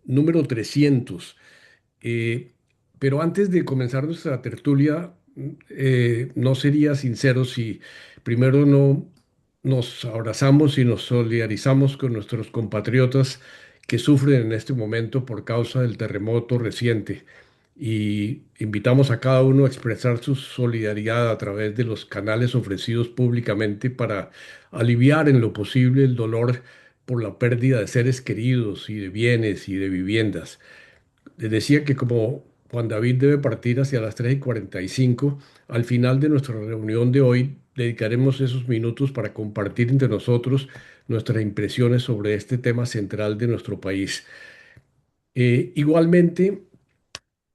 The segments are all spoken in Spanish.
número 300. Eh, pero antes de comenzar nuestra tertulia, no sería sincero si primero no nos abrazamos y nos solidarizamos con nuestros compatriotas que sufren en este momento por causa del terremoto reciente. Y invitamos a cada uno a expresar su solidaridad a través de los canales ofrecidos públicamente para aliviar en lo posible el dolor por la pérdida de seres queridos y de bienes y de viviendas. Les decía que como Juan David debe partir hacia las 3:45, al final de nuestra reunión de hoy dedicaremos esos minutos para compartir entre nosotros nuestras impresiones sobre este tema central de nuestro país. Igualmente,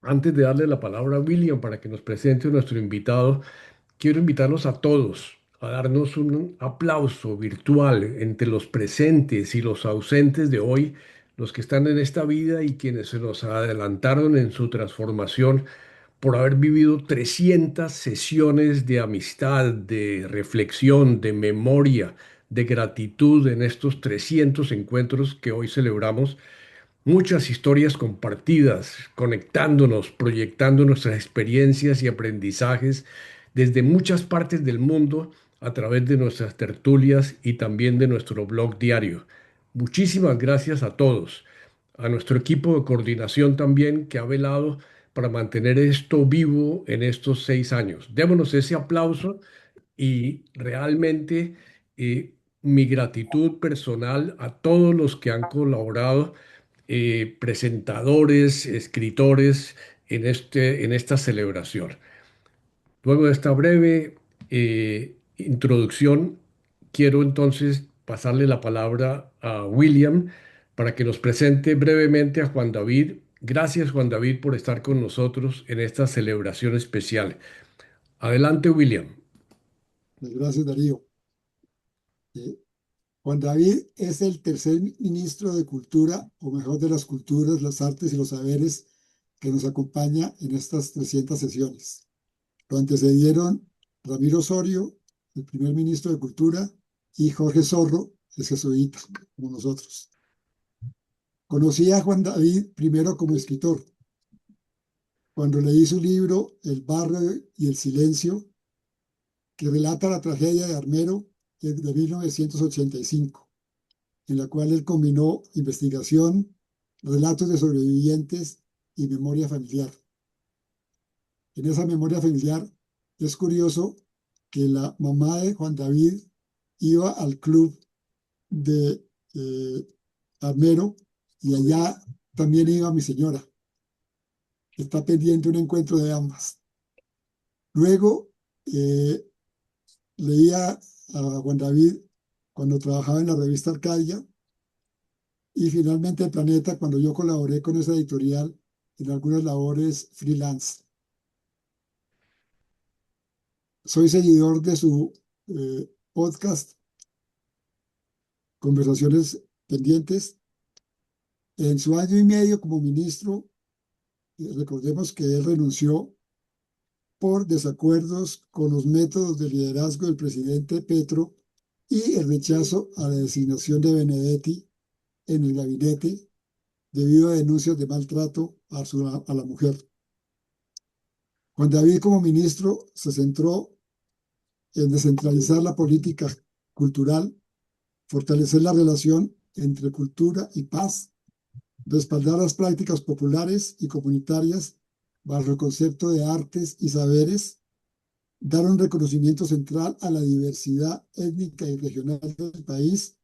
antes de darle la palabra a William para que nos presente a nuestro invitado, quiero invitarlos a todos a darnos un aplauso virtual entre los presentes y los ausentes de hoy, los que están en esta vida y quienes se nos adelantaron en su transformación por haber vivido 300 sesiones de amistad, de reflexión, de memoria, de gratitud en estos 300 encuentros que hoy celebramos. Muchas historias compartidas, conectándonos, proyectando nuestras experiencias y aprendizajes desde muchas partes del mundo a través de nuestras tertulias y también de nuestro blog diario. Muchísimas gracias a todos, a nuestro equipo de coordinación también que ha velado para mantener esto vivo en estos 6 años. Démonos ese aplauso y realmente mi gratitud personal a todos los que han colaborado, presentadores, escritores en esta celebración. Luego de esta breve introducción, quiero entonces pasarle la palabra a William para que nos presente brevemente a Juan David. Gracias, Juan David, por estar con nosotros en esta celebración especial. Adelante, William. Gracias, Darío. Eh, Juan David es el tercer ministro de Cultura, o mejor de las culturas, las artes y los saberes, que nos acompaña en estas 300 sesiones. Lo antecedieron Ramiro Osorio, el primer ministro de Cultura, y Jorge Zorro, el jesuita, como nosotros. Conocí a Juan David primero como escritor. Cuando leí su libro El barrio y el silencio, que relata la tragedia de Armero de 1985, en la cual él combinó investigación, relatos de sobrevivientes y memoria familiar. En esa memoria familiar es curioso que la mamá de Juan David iba al club de Armero y allá también iba mi señora. Está pendiente un encuentro de ambas. Luego eh, leía a Juan David cuando trabajaba en la revista Arcadia y finalmente el Planeta cuando yo colaboré con esa editorial en algunas labores freelance. Soy seguidor de su podcast, Conversaciones Pendientes. En su año y medio como ministro, recordemos que él renunció por desacuerdos con los métodos de liderazgo del presidente Petro y el rechazo a la designación de Benedetti en el gabinete debido a denuncias de maltrato a la mujer. Juan David como ministro se centró en descentralizar la política cultural, fortalecer la relación entre cultura y paz, respaldar las prácticas populares y comunitarias bajo el concepto de artes y saberes, dar un reconocimiento central a la diversidad étnica y regional del país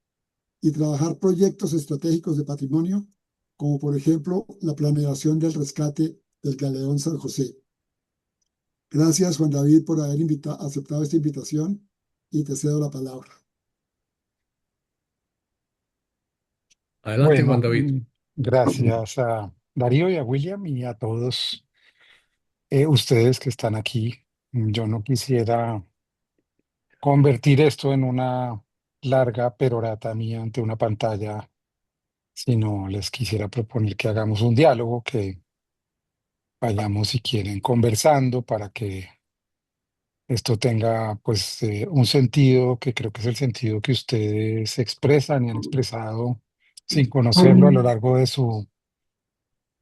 y trabajar proyectos estratégicos de patrimonio, como por ejemplo la planeación del rescate del Galeón San José. Gracias, Juan David, por haber aceptado esta invitación y te cedo la palabra. Adelante, Juan Bueno, David. gracias a Darío y a William y a todos ustedes que están aquí. Yo no quisiera convertir esto en una larga perorata mía ante una pantalla, sino les quisiera proponer que hagamos un diálogo, que vayamos, si quieren, conversando para que esto tenga pues un sentido que creo que es el sentido que ustedes expresan y han expresado sin conocerlo a lo largo de su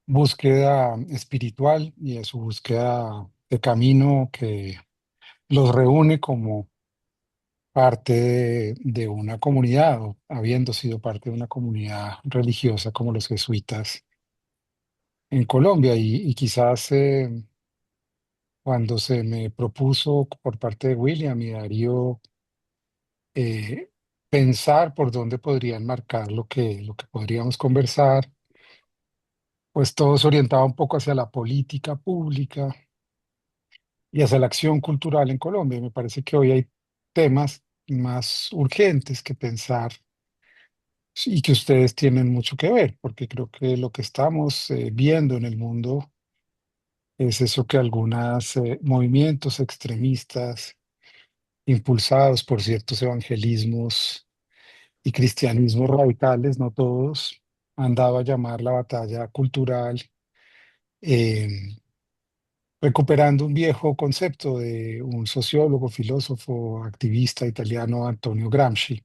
búsqueda espiritual y de su búsqueda de camino que los reúne como parte de una comunidad, o habiendo sido parte de una comunidad religiosa como los jesuitas en Colombia. Y quizás cuando se me propuso por parte de William y Darío eh, pensar por dónde podrían marcar lo que podríamos conversar, pues todo se orientaba un poco hacia la política pública y hacia la acción cultural en Colombia. Me parece que hoy hay temas más urgentes que pensar y que ustedes tienen mucho que ver, porque creo que lo que estamos viendo en el mundo es eso que algunos movimientos extremistas, impulsados por ciertos evangelismos y cristianismos radicales, no todos, han dado a llamar la batalla cultural, eh, recuperando un viejo concepto de un sociólogo, filósofo, activista italiano, Antonio Gramsci,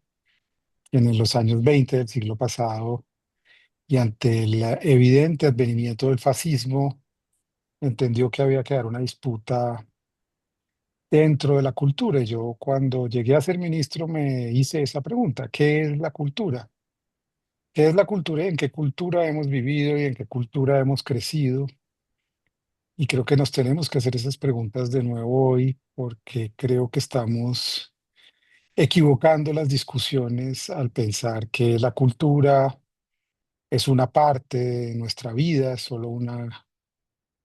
quien en los años 20 del siglo pasado y ante el evidente advenimiento del fascismo, entendió que había que dar una disputa dentro de la cultura. Y yo cuando llegué a ser ministro me hice esa pregunta: ¿qué es la cultura? ¿Qué es la cultura y en qué cultura hemos vivido y en qué cultura hemos crecido? Y creo que nos tenemos que hacer esas preguntas de nuevo hoy porque creo que estamos equivocando las discusiones al pensar que la cultura es una parte de nuestra vida, es solo una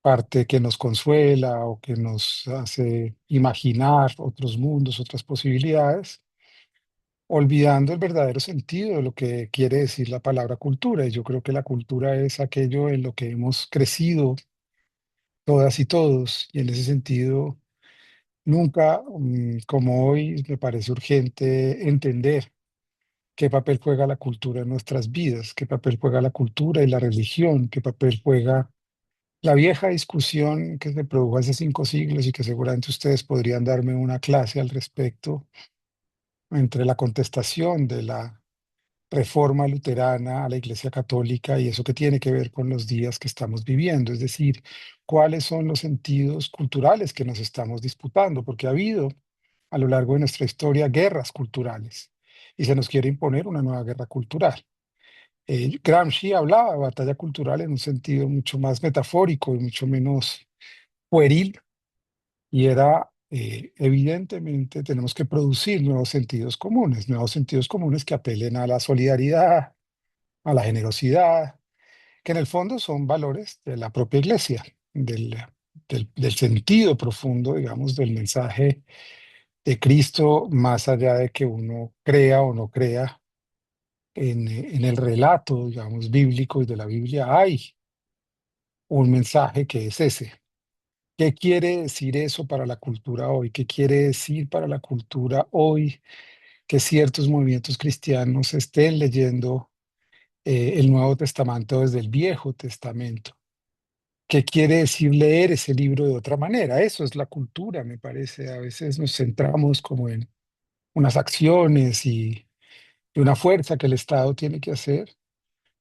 parte que nos consuela o que nos hace imaginar otros mundos, otras posibilidades, olvidando el verdadero sentido de lo que quiere decir la palabra cultura. Y yo creo que la cultura es aquello en lo que hemos crecido todas y todos. Y en ese sentido, nunca, como hoy, me parece urgente entender qué papel juega la cultura en nuestras vidas, qué papel juega la cultura y la religión, qué papel juega la vieja discusión que se produjo hace 5 siglos y que seguramente ustedes podrían darme una clase al respecto, entre la contestación de la reforma luterana a la Iglesia Católica y eso que tiene que ver con los días que estamos viviendo, es decir, cuáles son los sentidos culturales que nos estamos disputando, porque ha habido a lo largo de nuestra historia guerras culturales y se nos quiere imponer una nueva guerra cultural. Gramsci hablaba de batalla cultural en un sentido mucho más metafórico y mucho menos pueril, y era, evidentemente, tenemos que producir nuevos sentidos comunes que apelen a la solidaridad, a la generosidad, que en el fondo son valores de la propia iglesia, del sentido profundo, digamos, del mensaje de Cristo, más allá de que uno crea o no crea en el relato, digamos, bíblico y de la Biblia, hay un mensaje que es ese. ¿Qué quiere decir eso para la cultura hoy? ¿Qué quiere decir para la cultura hoy que ciertos movimientos cristianos estén leyendo el Nuevo Testamento desde el Viejo Testamento? ¿Qué quiere decir leer ese libro de otra manera? Eso es la cultura, me parece. A veces nos centramos como en unas acciones y una fuerza que el Estado tiene que hacer.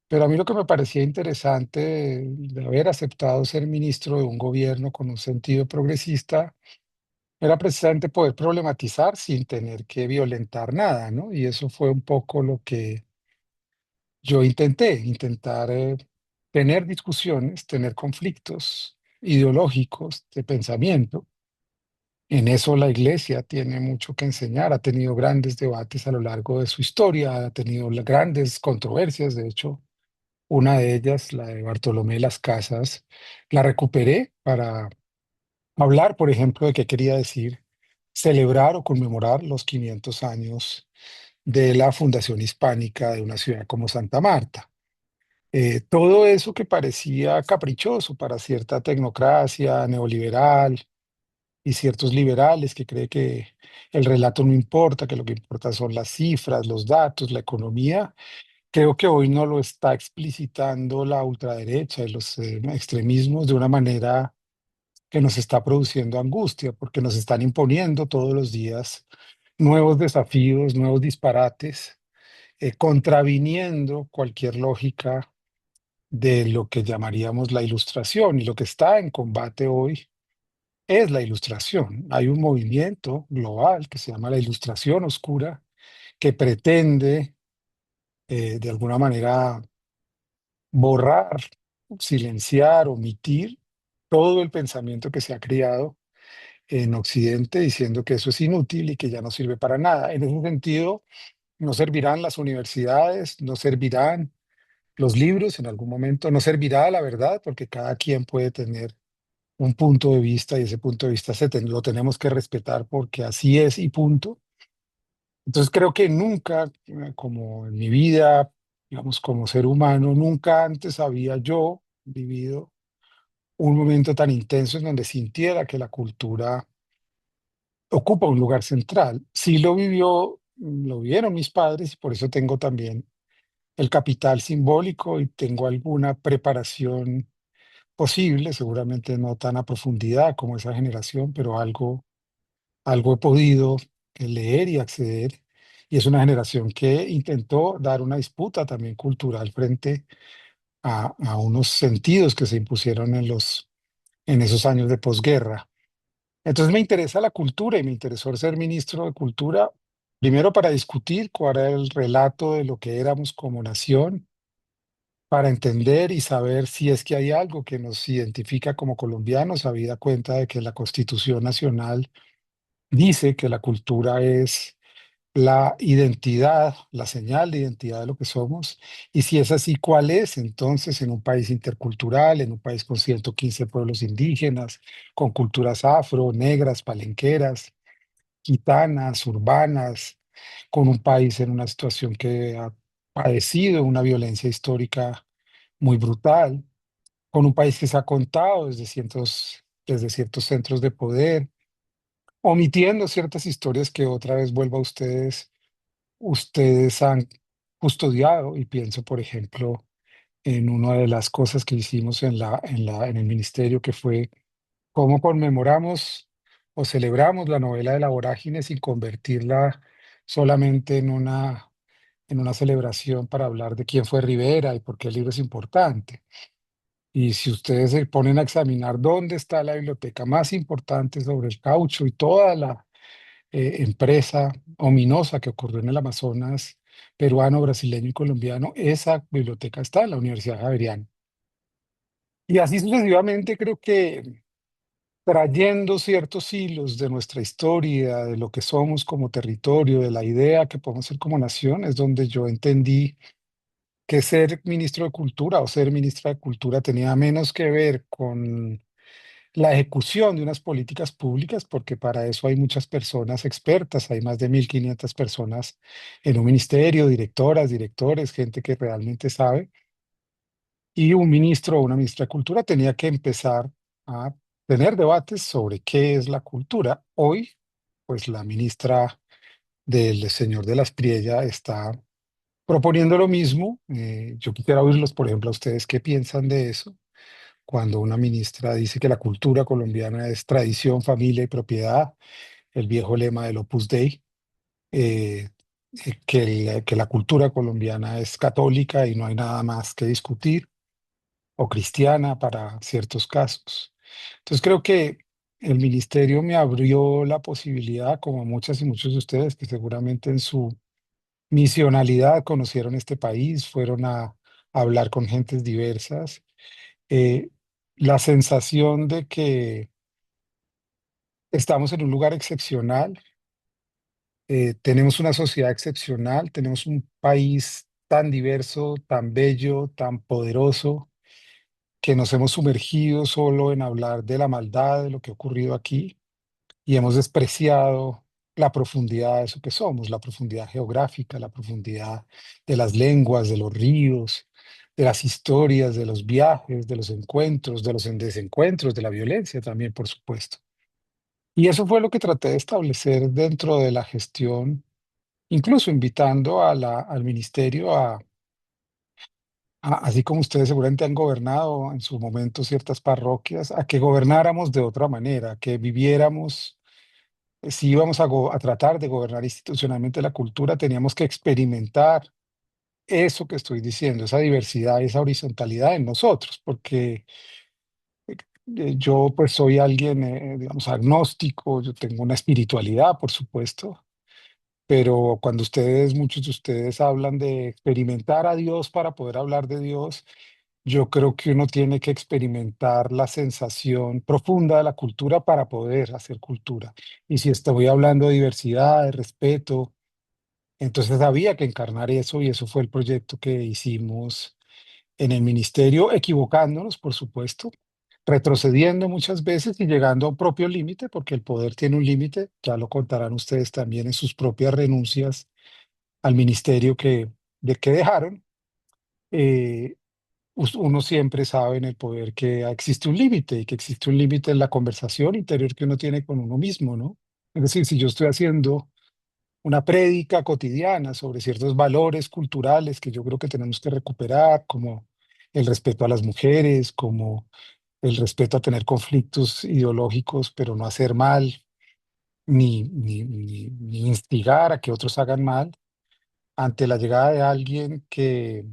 Pero a mí lo que me parecía interesante de haber aceptado ser ministro de un gobierno con un sentido progresista era precisamente poder problematizar sin tener que violentar nada, ¿no? Y eso fue un poco lo que yo intentar tener discusiones, tener conflictos ideológicos de pensamiento. En eso la iglesia tiene mucho que enseñar, ha tenido grandes debates a lo largo de su historia, ha tenido grandes controversias. De hecho, una de ellas, la de Bartolomé de las Casas, la recuperé para hablar, por ejemplo, de qué quería decir celebrar o conmemorar los 500 años de la fundación hispánica de una ciudad como Santa Marta. Todo eso que parecía caprichoso para cierta tecnocracia neoliberal y ciertos liberales que cree que el relato no importa, que lo que importa son las cifras, los datos, la economía, creo que hoy no lo está explicitando la ultraderecha y los extremismos de una manera que nos está produciendo angustia, porque nos están imponiendo todos los días nuevos desafíos, nuevos disparates, contraviniendo cualquier lógica de lo que llamaríamos la ilustración. Y lo que está en combate hoy es la ilustración. Hay un movimiento global que se llama la ilustración oscura, que pretende, de alguna manera, borrar, silenciar, omitir todo el pensamiento que se ha criado en Occidente, diciendo que eso es inútil y que ya no sirve para nada. En ese sentido, no servirán las universidades, no servirán los libros en algún momento, no servirá la verdad, porque cada quien puede tener un punto de vista y ese punto de vista lo tenemos que respetar porque así es y punto. Entonces creo que nunca, como en mi vida, digamos, como ser humano, nunca antes había yo vivido un momento tan intenso en donde sintiera que la cultura ocupa un lugar central. Sí lo vivió, lo vieron mis padres y por eso tengo también el capital simbólico y tengo alguna preparación posible, seguramente no tan a profundidad como esa generación, pero algo he podido leer y acceder. Y es una generación que intentó dar una disputa también cultural frente a unos sentidos que se impusieron en esos años de posguerra. Entonces me interesa la cultura y me interesó ser ministro de Cultura, primero para discutir cuál era el relato de lo que éramos como nación, para entender y saber si es que hay algo que nos identifica como colombianos, habida cuenta de que la Constitución Nacional dice que la cultura es la identidad, la señal de identidad de lo que somos, y si es así, ¿cuál es entonces en un país intercultural, en un país con 115 pueblos indígenas, con culturas afro, negras, palenqueras, gitanas, urbanas, con un país en una situación que ha padecido una violencia histórica muy brutal, con un país que se ha contado desde ciertos centros de poder, omitiendo ciertas historias que otra vez vuelvo a ustedes han custodiado, y pienso, por ejemplo, en una de las cosas que hicimos en el ministerio, que fue cómo conmemoramos o celebramos la novela de la vorágine sin convertirla solamente en una celebración para hablar de quién fue Rivera y por qué el libro es importante. Y si ustedes se ponen a examinar dónde está la biblioteca más importante sobre el caucho y toda la empresa ominosa que ocurrió en el Amazonas peruano, brasileño y colombiano, esa biblioteca está en la Universidad Javeriana. Y así sucesivamente creo que trayendo ciertos hilos de nuestra historia, de lo que somos como territorio, de la idea que podemos ser como nación, es donde yo entendí que ser ministro de Cultura o ser ministra de Cultura tenía menos que ver con la ejecución de unas políticas públicas, porque para eso hay muchas personas expertas, hay más de 1.500 personas en un ministerio, directoras, directores, gente que realmente sabe, y un ministro o una ministra de Cultura tenía que empezar a tener debates sobre qué es la cultura. Hoy, pues la ministra del señor de la Espriella está proponiendo lo mismo. Yo quisiera oírlos, por ejemplo, a ustedes qué piensan de eso cuando una ministra dice que la cultura colombiana es tradición, familia y propiedad, el viejo lema del Opus Dei, eh, que la cultura colombiana es católica y no hay nada más que discutir, o cristiana para ciertos casos. Entonces creo que el ministerio me abrió la posibilidad, como muchas y muchos de ustedes, que seguramente en su misionalidad conocieron este país, fueron a hablar con gentes diversas, eh, la sensación de que estamos en un lugar excepcional, tenemos una sociedad excepcional, tenemos un país tan diverso, tan bello, tan poderoso, que nos hemos sumergido solo en hablar de la maldad, de lo que ha ocurrido aquí, y hemos despreciado la profundidad de eso que somos, la profundidad geográfica, la profundidad de las lenguas, de los ríos, de las historias, de los viajes, de los encuentros, de los desencuentros, de la violencia también, por supuesto. Y eso fue lo que traté de establecer dentro de la gestión, incluso invitando al ministerio así como ustedes seguramente han gobernado en su momento ciertas parroquias, a que gobernáramos de otra manera, que viviéramos, si íbamos a tratar de gobernar institucionalmente la cultura, teníamos que experimentar eso que estoy diciendo, esa diversidad, esa horizontalidad en nosotros, porque yo pues soy alguien, digamos, agnóstico, yo tengo una espiritualidad, por supuesto, pero cuando ustedes, muchos de ustedes hablan de experimentar a Dios para poder hablar de Dios, yo creo que uno tiene que experimentar la sensación profunda de la cultura para poder hacer cultura. Y si estoy hablando de diversidad, de respeto, entonces había que encarnar eso y eso fue el proyecto que hicimos en el ministerio, equivocándonos, por supuesto, retrocediendo muchas veces y llegando a un propio límite, porque el poder tiene un límite, ya lo contarán ustedes también en sus propias renuncias al ministerio que dejaron. Eh, Uno siempre sabe en el poder que existe un límite y que existe un límite en la conversación interior que uno tiene con uno mismo, ¿no? Es decir, si yo estoy haciendo una prédica cotidiana sobre ciertos valores culturales que yo creo que tenemos que recuperar, como el respeto a las mujeres, como el respeto a tener conflictos ideológicos, pero no hacer mal, ni instigar a que otros hagan mal, ante la llegada de alguien que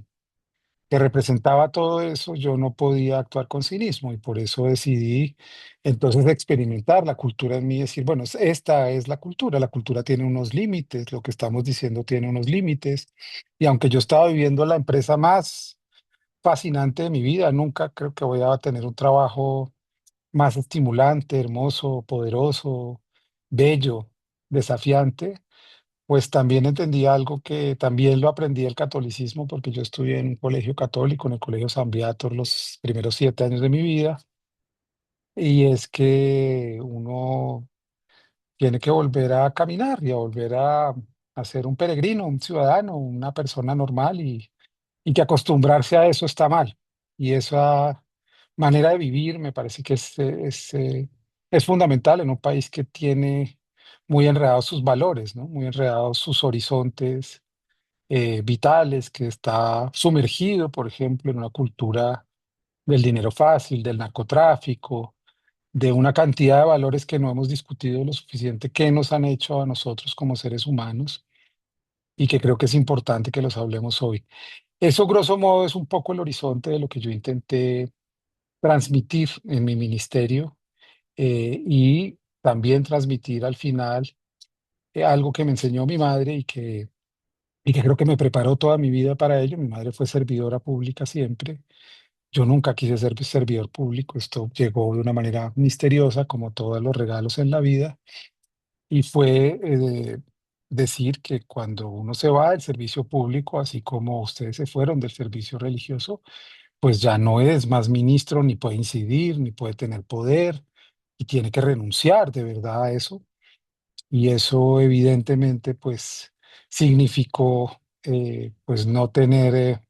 representaba todo eso, yo no podía actuar con cinismo y por eso decidí entonces experimentar la cultura en mí y decir, bueno, esta es la cultura tiene unos límites, lo que estamos diciendo tiene unos límites y aunque yo estaba viviendo la empresa más fascinante de mi vida, nunca creo que voy a tener un trabajo más estimulante, hermoso, poderoso, bello, desafiante, pues también entendí algo que también lo aprendí del catolicismo, porque yo estudié en un colegio católico, en el Colegio San Beato, los primeros 7 años de mi vida, y es que uno tiene que volver a caminar y a volver a ser un peregrino, un ciudadano, una persona normal, y que acostumbrarse a eso está mal. Y esa manera de vivir me parece que es fundamental en un país que tiene muy enredados sus valores, ¿no? Muy enredados sus horizontes vitales, que está sumergido, por ejemplo, en una cultura del dinero fácil, del narcotráfico, de una cantidad de valores que no hemos discutido lo suficiente, que nos han hecho a nosotros como seres humanos y que creo que es importante que los hablemos hoy. Eso, grosso modo, es un poco el horizonte de lo que yo intenté transmitir en mi ministerio y también transmitir al final algo que me enseñó mi madre y que creo que me preparó toda mi vida para ello. Mi madre fue servidora pública siempre. Yo nunca quise ser servidor público. Esto llegó de una manera misteriosa, como todos los regalos en la vida. Y fue decir que cuando uno se va del servicio público, así como ustedes se fueron del servicio religioso, pues ya no es más ministro, ni puede incidir, ni puede tener poder, y tiene que renunciar de verdad a eso. Y eso evidentemente pues significó pues no tener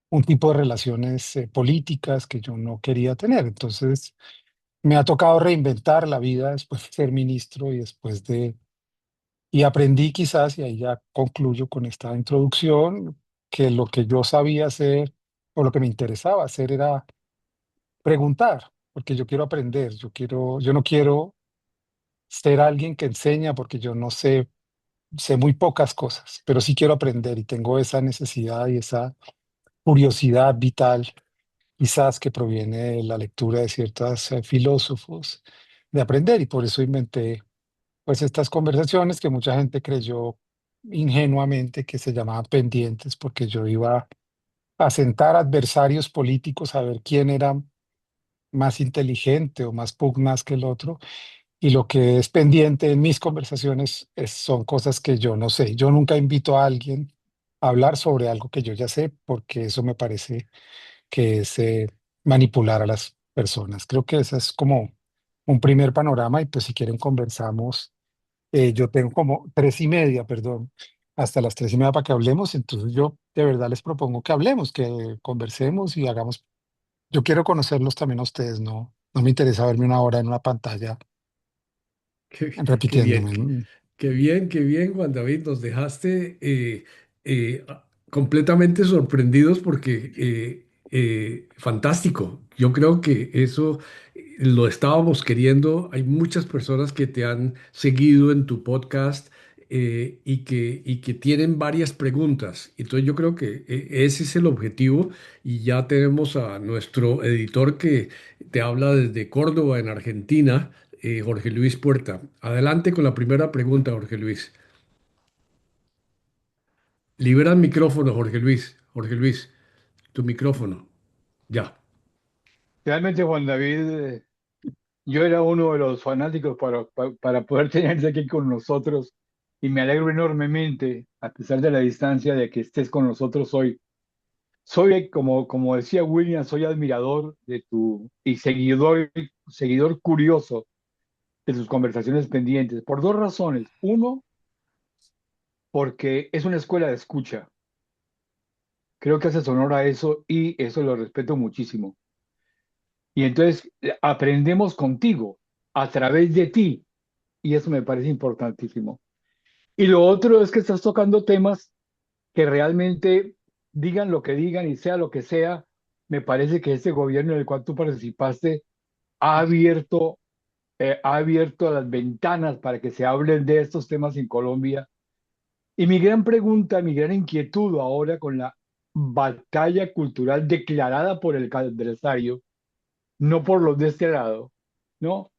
un tipo de relaciones políticas que yo no quería tener. Entonces me ha tocado reinventar la vida después de ser ministro y después y aprendí quizás, y ahí ya concluyo con esta introducción, que lo que yo sabía hacer o lo que me interesaba hacer era preguntar, porque yo quiero aprender, yo no quiero ser alguien que enseña porque yo no sé muy pocas cosas, pero sí quiero aprender y tengo esa necesidad y esa curiosidad vital, quizás que proviene de la lectura de ciertos filósofos, de aprender y por eso inventé pues estas conversaciones que mucha gente creyó ingenuamente que se llamaban pendientes porque yo iba a sentar adversarios políticos a ver quién era más inteligente o más pugnaz que el otro. Y lo que es pendiente en mis conversaciones son cosas que yo no sé. Yo nunca invito a alguien a hablar sobre algo que yo ya sé, porque eso me parece que es manipular a las personas. Creo que ese es como un primer panorama y pues si quieren conversamos. Yo tengo como 3:30, perdón, hasta las 3:30 para que hablemos. Entonces yo de verdad les propongo que hablemos, que conversemos y hagamos. Yo quiero conocerlos también a ustedes, no, no me interesa verme una hora en una pantalla Qué bien, repitiéndome. qué bien, Juan David. Nos dejaste completamente sorprendidos porque fantástico. Yo creo que eso lo estábamos queriendo. Hay muchas personas que te han seguido en tu podcast y que tienen varias preguntas. Entonces yo creo que ese es el objetivo y ya tenemos a nuestro editor que te habla desde Córdoba, en Argentina, Jorge Luis Puerta. Adelante con la primera pregunta, Jorge Luis. Libera el micrófono, Jorge Luis. Jorge Luis, tu micrófono. Ya. Realmente, Juan David, yo era uno de los fanáticos para poder tenerte aquí con nosotros y me alegro enormemente, a pesar de la distancia, de que estés con nosotros hoy. Soy, como decía William, soy admirador de tu y seguidor curioso de tus conversaciones pendientes, por dos razones. Uno, porque es una escuela de escucha. Creo que haces honor a eso y eso lo respeto muchísimo. Y entonces aprendemos contigo, a través de ti, y eso me parece importantísimo. Y lo otro es que estás tocando temas que realmente, digan lo que digan y sea lo que sea, me parece que este gobierno en el cual tú participaste ha abierto, ha abierto las ventanas para que se hablen de estos temas en Colombia. Y mi gran pregunta, mi gran inquietud ahora con la batalla cultural declarada por el adversario, no por los de este lado, ¿no?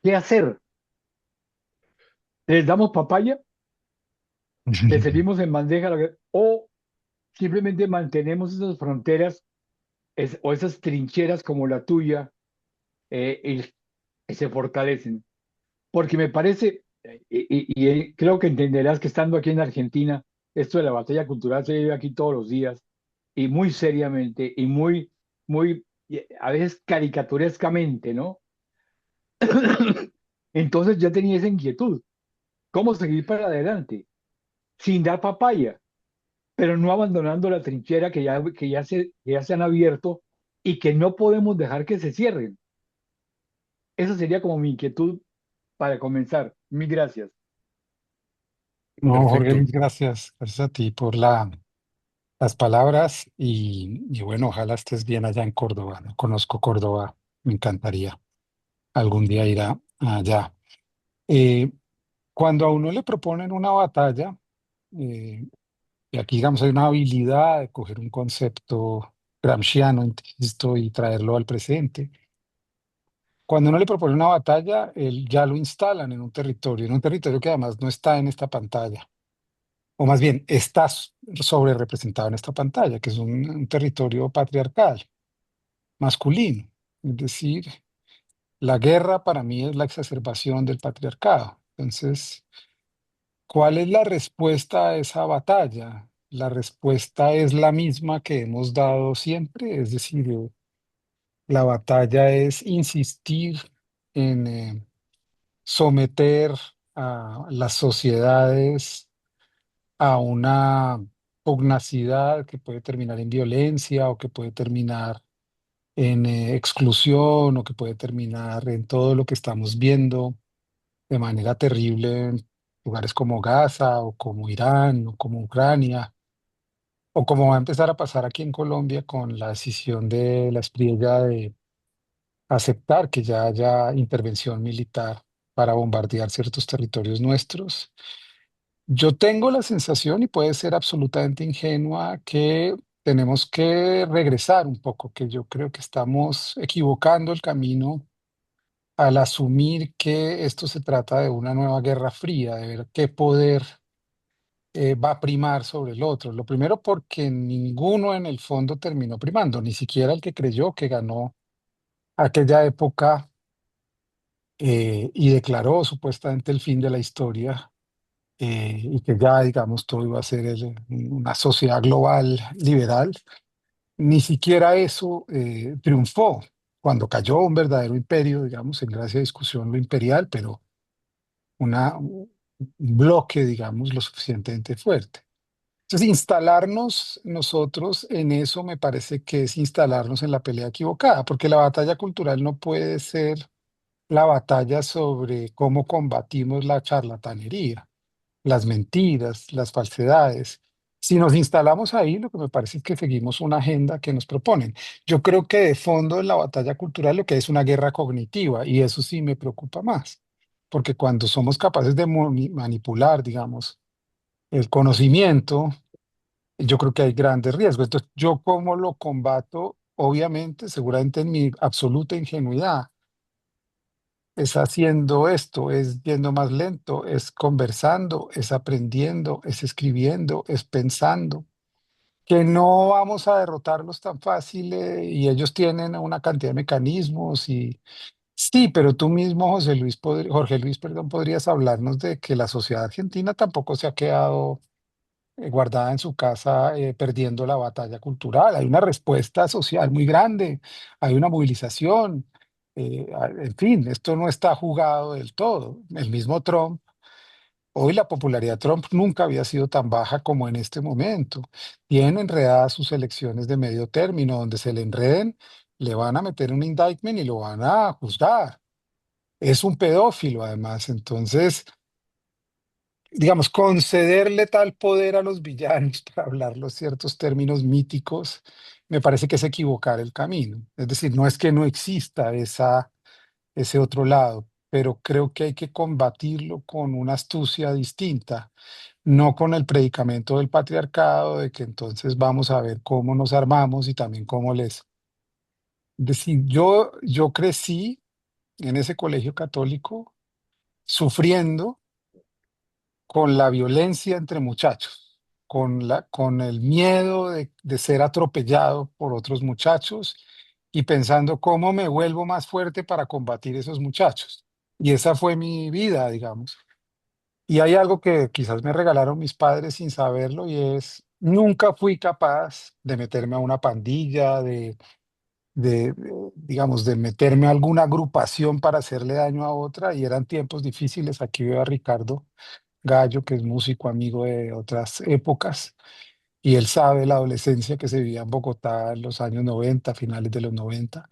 ¿Qué hacer? ¿Les damos papaya? ¿Les servimos en bandeja? ¿O simplemente mantenemos esas fronteras o esas trincheras como la tuya y se fortalecen? Porque me parece, creo que entenderás que estando aquí en Argentina, esto de la batalla cultural se vive aquí todos los días y muy seriamente y a veces caricaturescamente, ¿no? Entonces ya tenía esa inquietud. ¿Cómo seguir para adelante? Sin dar papaya, pero no abandonando la trinchera que ya se han abierto y que no podemos dejar que se cierren. Esa sería como mi inquietud para comenzar. Mil gracias. No, Jorge Perfecto. Luis, gracias. Gracias a ti por las palabras y bueno, ojalá estés bien allá en Córdoba. No conozco Córdoba, me encantaría algún día ir allá. Eh, Cuando a uno le proponen una batalla, eh, y aquí digamos hay una habilidad de coger un concepto gramsciano, insisto, y traerlo al presente. Cuando uno le propone una batalla, él ya lo instalan en un territorio que además no está en esta pantalla, o más bien está sobre representado en esta pantalla, que es un territorio patriarcal, masculino. Es decir, la guerra para mí es la exacerbación del patriarcado. Entonces, ¿cuál es la respuesta a esa batalla? La respuesta es la misma que hemos dado siempre, es decir, la batalla es insistir en someter a las sociedades a una pugnacidad que puede terminar en violencia o que puede terminar en exclusión o que puede terminar en todo lo que estamos viendo de manera terrible en lugares como Gaza o como Irán o como Ucrania o como va a empezar a pasar aquí en Colombia con la decisión de la espriella de aceptar que ya haya intervención militar para bombardear ciertos territorios nuestros. Yo tengo la sensación, y puede ser absolutamente ingenua, que tenemos que regresar un poco, que yo creo que estamos equivocando el camino al asumir que esto se trata de una nueva guerra fría, de ver qué poder va a primar sobre el otro. Lo primero porque ninguno en el fondo terminó primando, ni siquiera el que creyó que ganó aquella época y declaró supuestamente el fin de la historia y que ya, digamos, todo iba a ser una sociedad global liberal. Ni siquiera eso triunfó cuando cayó un verdadero imperio, digamos, en gracia de discusión lo imperial, pero un bloque, digamos, lo suficientemente fuerte. Entonces, instalarnos nosotros en eso me parece que es instalarnos en la pelea equivocada, porque la batalla cultural no puede ser la batalla sobre cómo combatimos la charlatanería, las mentiras, las falsedades. Si nos instalamos ahí, lo que me parece es que seguimos una agenda que nos proponen. Yo creo que de fondo en la batalla cultural lo que es una guerra cognitiva y eso sí me preocupa más. porque cuando somos capaces de manipular, digamos, el conocimiento, yo creo que hay grandes riesgos. Entonces, ¿yo cómo lo combato? Obviamente, seguramente en mi absoluta ingenuidad, es haciendo esto, es yendo más lento, es conversando, es aprendiendo, es escribiendo, es pensando, que no vamos a derrotarlos tan fácil, y ellos tienen una cantidad de mecanismos y sí, pero tú mismo, Jorge Luis, perdón, podrías hablarnos de que la sociedad argentina tampoco se ha quedado guardada en su casa, perdiendo la batalla cultural. Hay una respuesta social muy grande, hay una movilización. En fin, esto no está jugado del todo. El mismo Trump, hoy la popularidad de Trump nunca había sido tan baja como en este momento. Tiene enredadas sus elecciones de medio término, donde se le enreden, le van a meter un indictment y lo van a juzgar. Es un pedófilo, además. Entonces, digamos, concederle tal poder a los villanos para hablar los ciertos términos míticos, me parece que es equivocar el camino. Es decir, no es que no exista ese otro lado, pero creo que hay que combatirlo con una astucia distinta, no con el predicamento del patriarcado, de que entonces vamos a ver cómo nos armamos y también cómo les... Es decir, yo crecí en ese colegio católico sufriendo con la violencia entre muchachos, con el miedo de ser atropellado por otros muchachos y pensando cómo me vuelvo más fuerte para combatir esos muchachos. Y esa fue mi vida, digamos. Y hay algo que quizás me regalaron mis padres sin saberlo y es, nunca fui capaz de meterme a una pandilla, digamos, de meterme a alguna agrupación para hacerle daño a otra, y eran tiempos difíciles. Aquí veo a Ricardo Gallo, que es músico amigo de otras épocas, y él sabe la adolescencia que se vivía en Bogotá en los años 90, finales de los 90,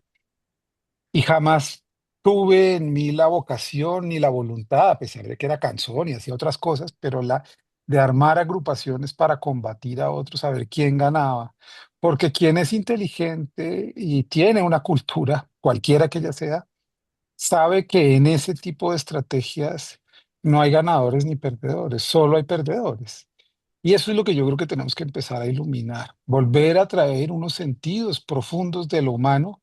y jamás tuve en mí la vocación ni la voluntad, a pesar de que era canción y hacía otras cosas, pero la de armar agrupaciones para combatir a otros, a ver quién ganaba, porque quien es inteligente y tiene una cultura, cualquiera que ella sea, sabe que en ese tipo de estrategias no hay ganadores ni perdedores, solo hay perdedores. Y eso es lo que yo creo que tenemos que empezar a iluminar, volver a traer unos sentidos profundos de lo humano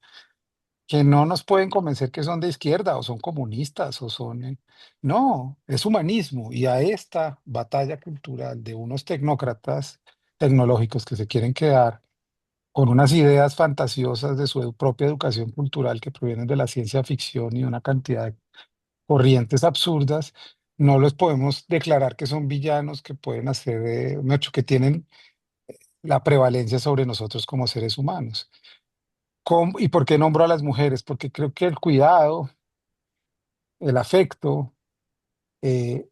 que no nos pueden convencer que son de izquierda o son comunistas o son... No, es humanismo, y a esta batalla cultural de unos tecnócratas tecnológicos que se quieren quedar con unas ideas fantasiosas de su propia educación cultural que provienen de la ciencia ficción y una cantidad de corrientes absurdas, no los podemos declarar que son villanos que pueden hacer, que tienen la prevalencia sobre nosotros como seres humanos. ¿Y por qué nombro a las mujeres? Porque creo que el cuidado, el afecto,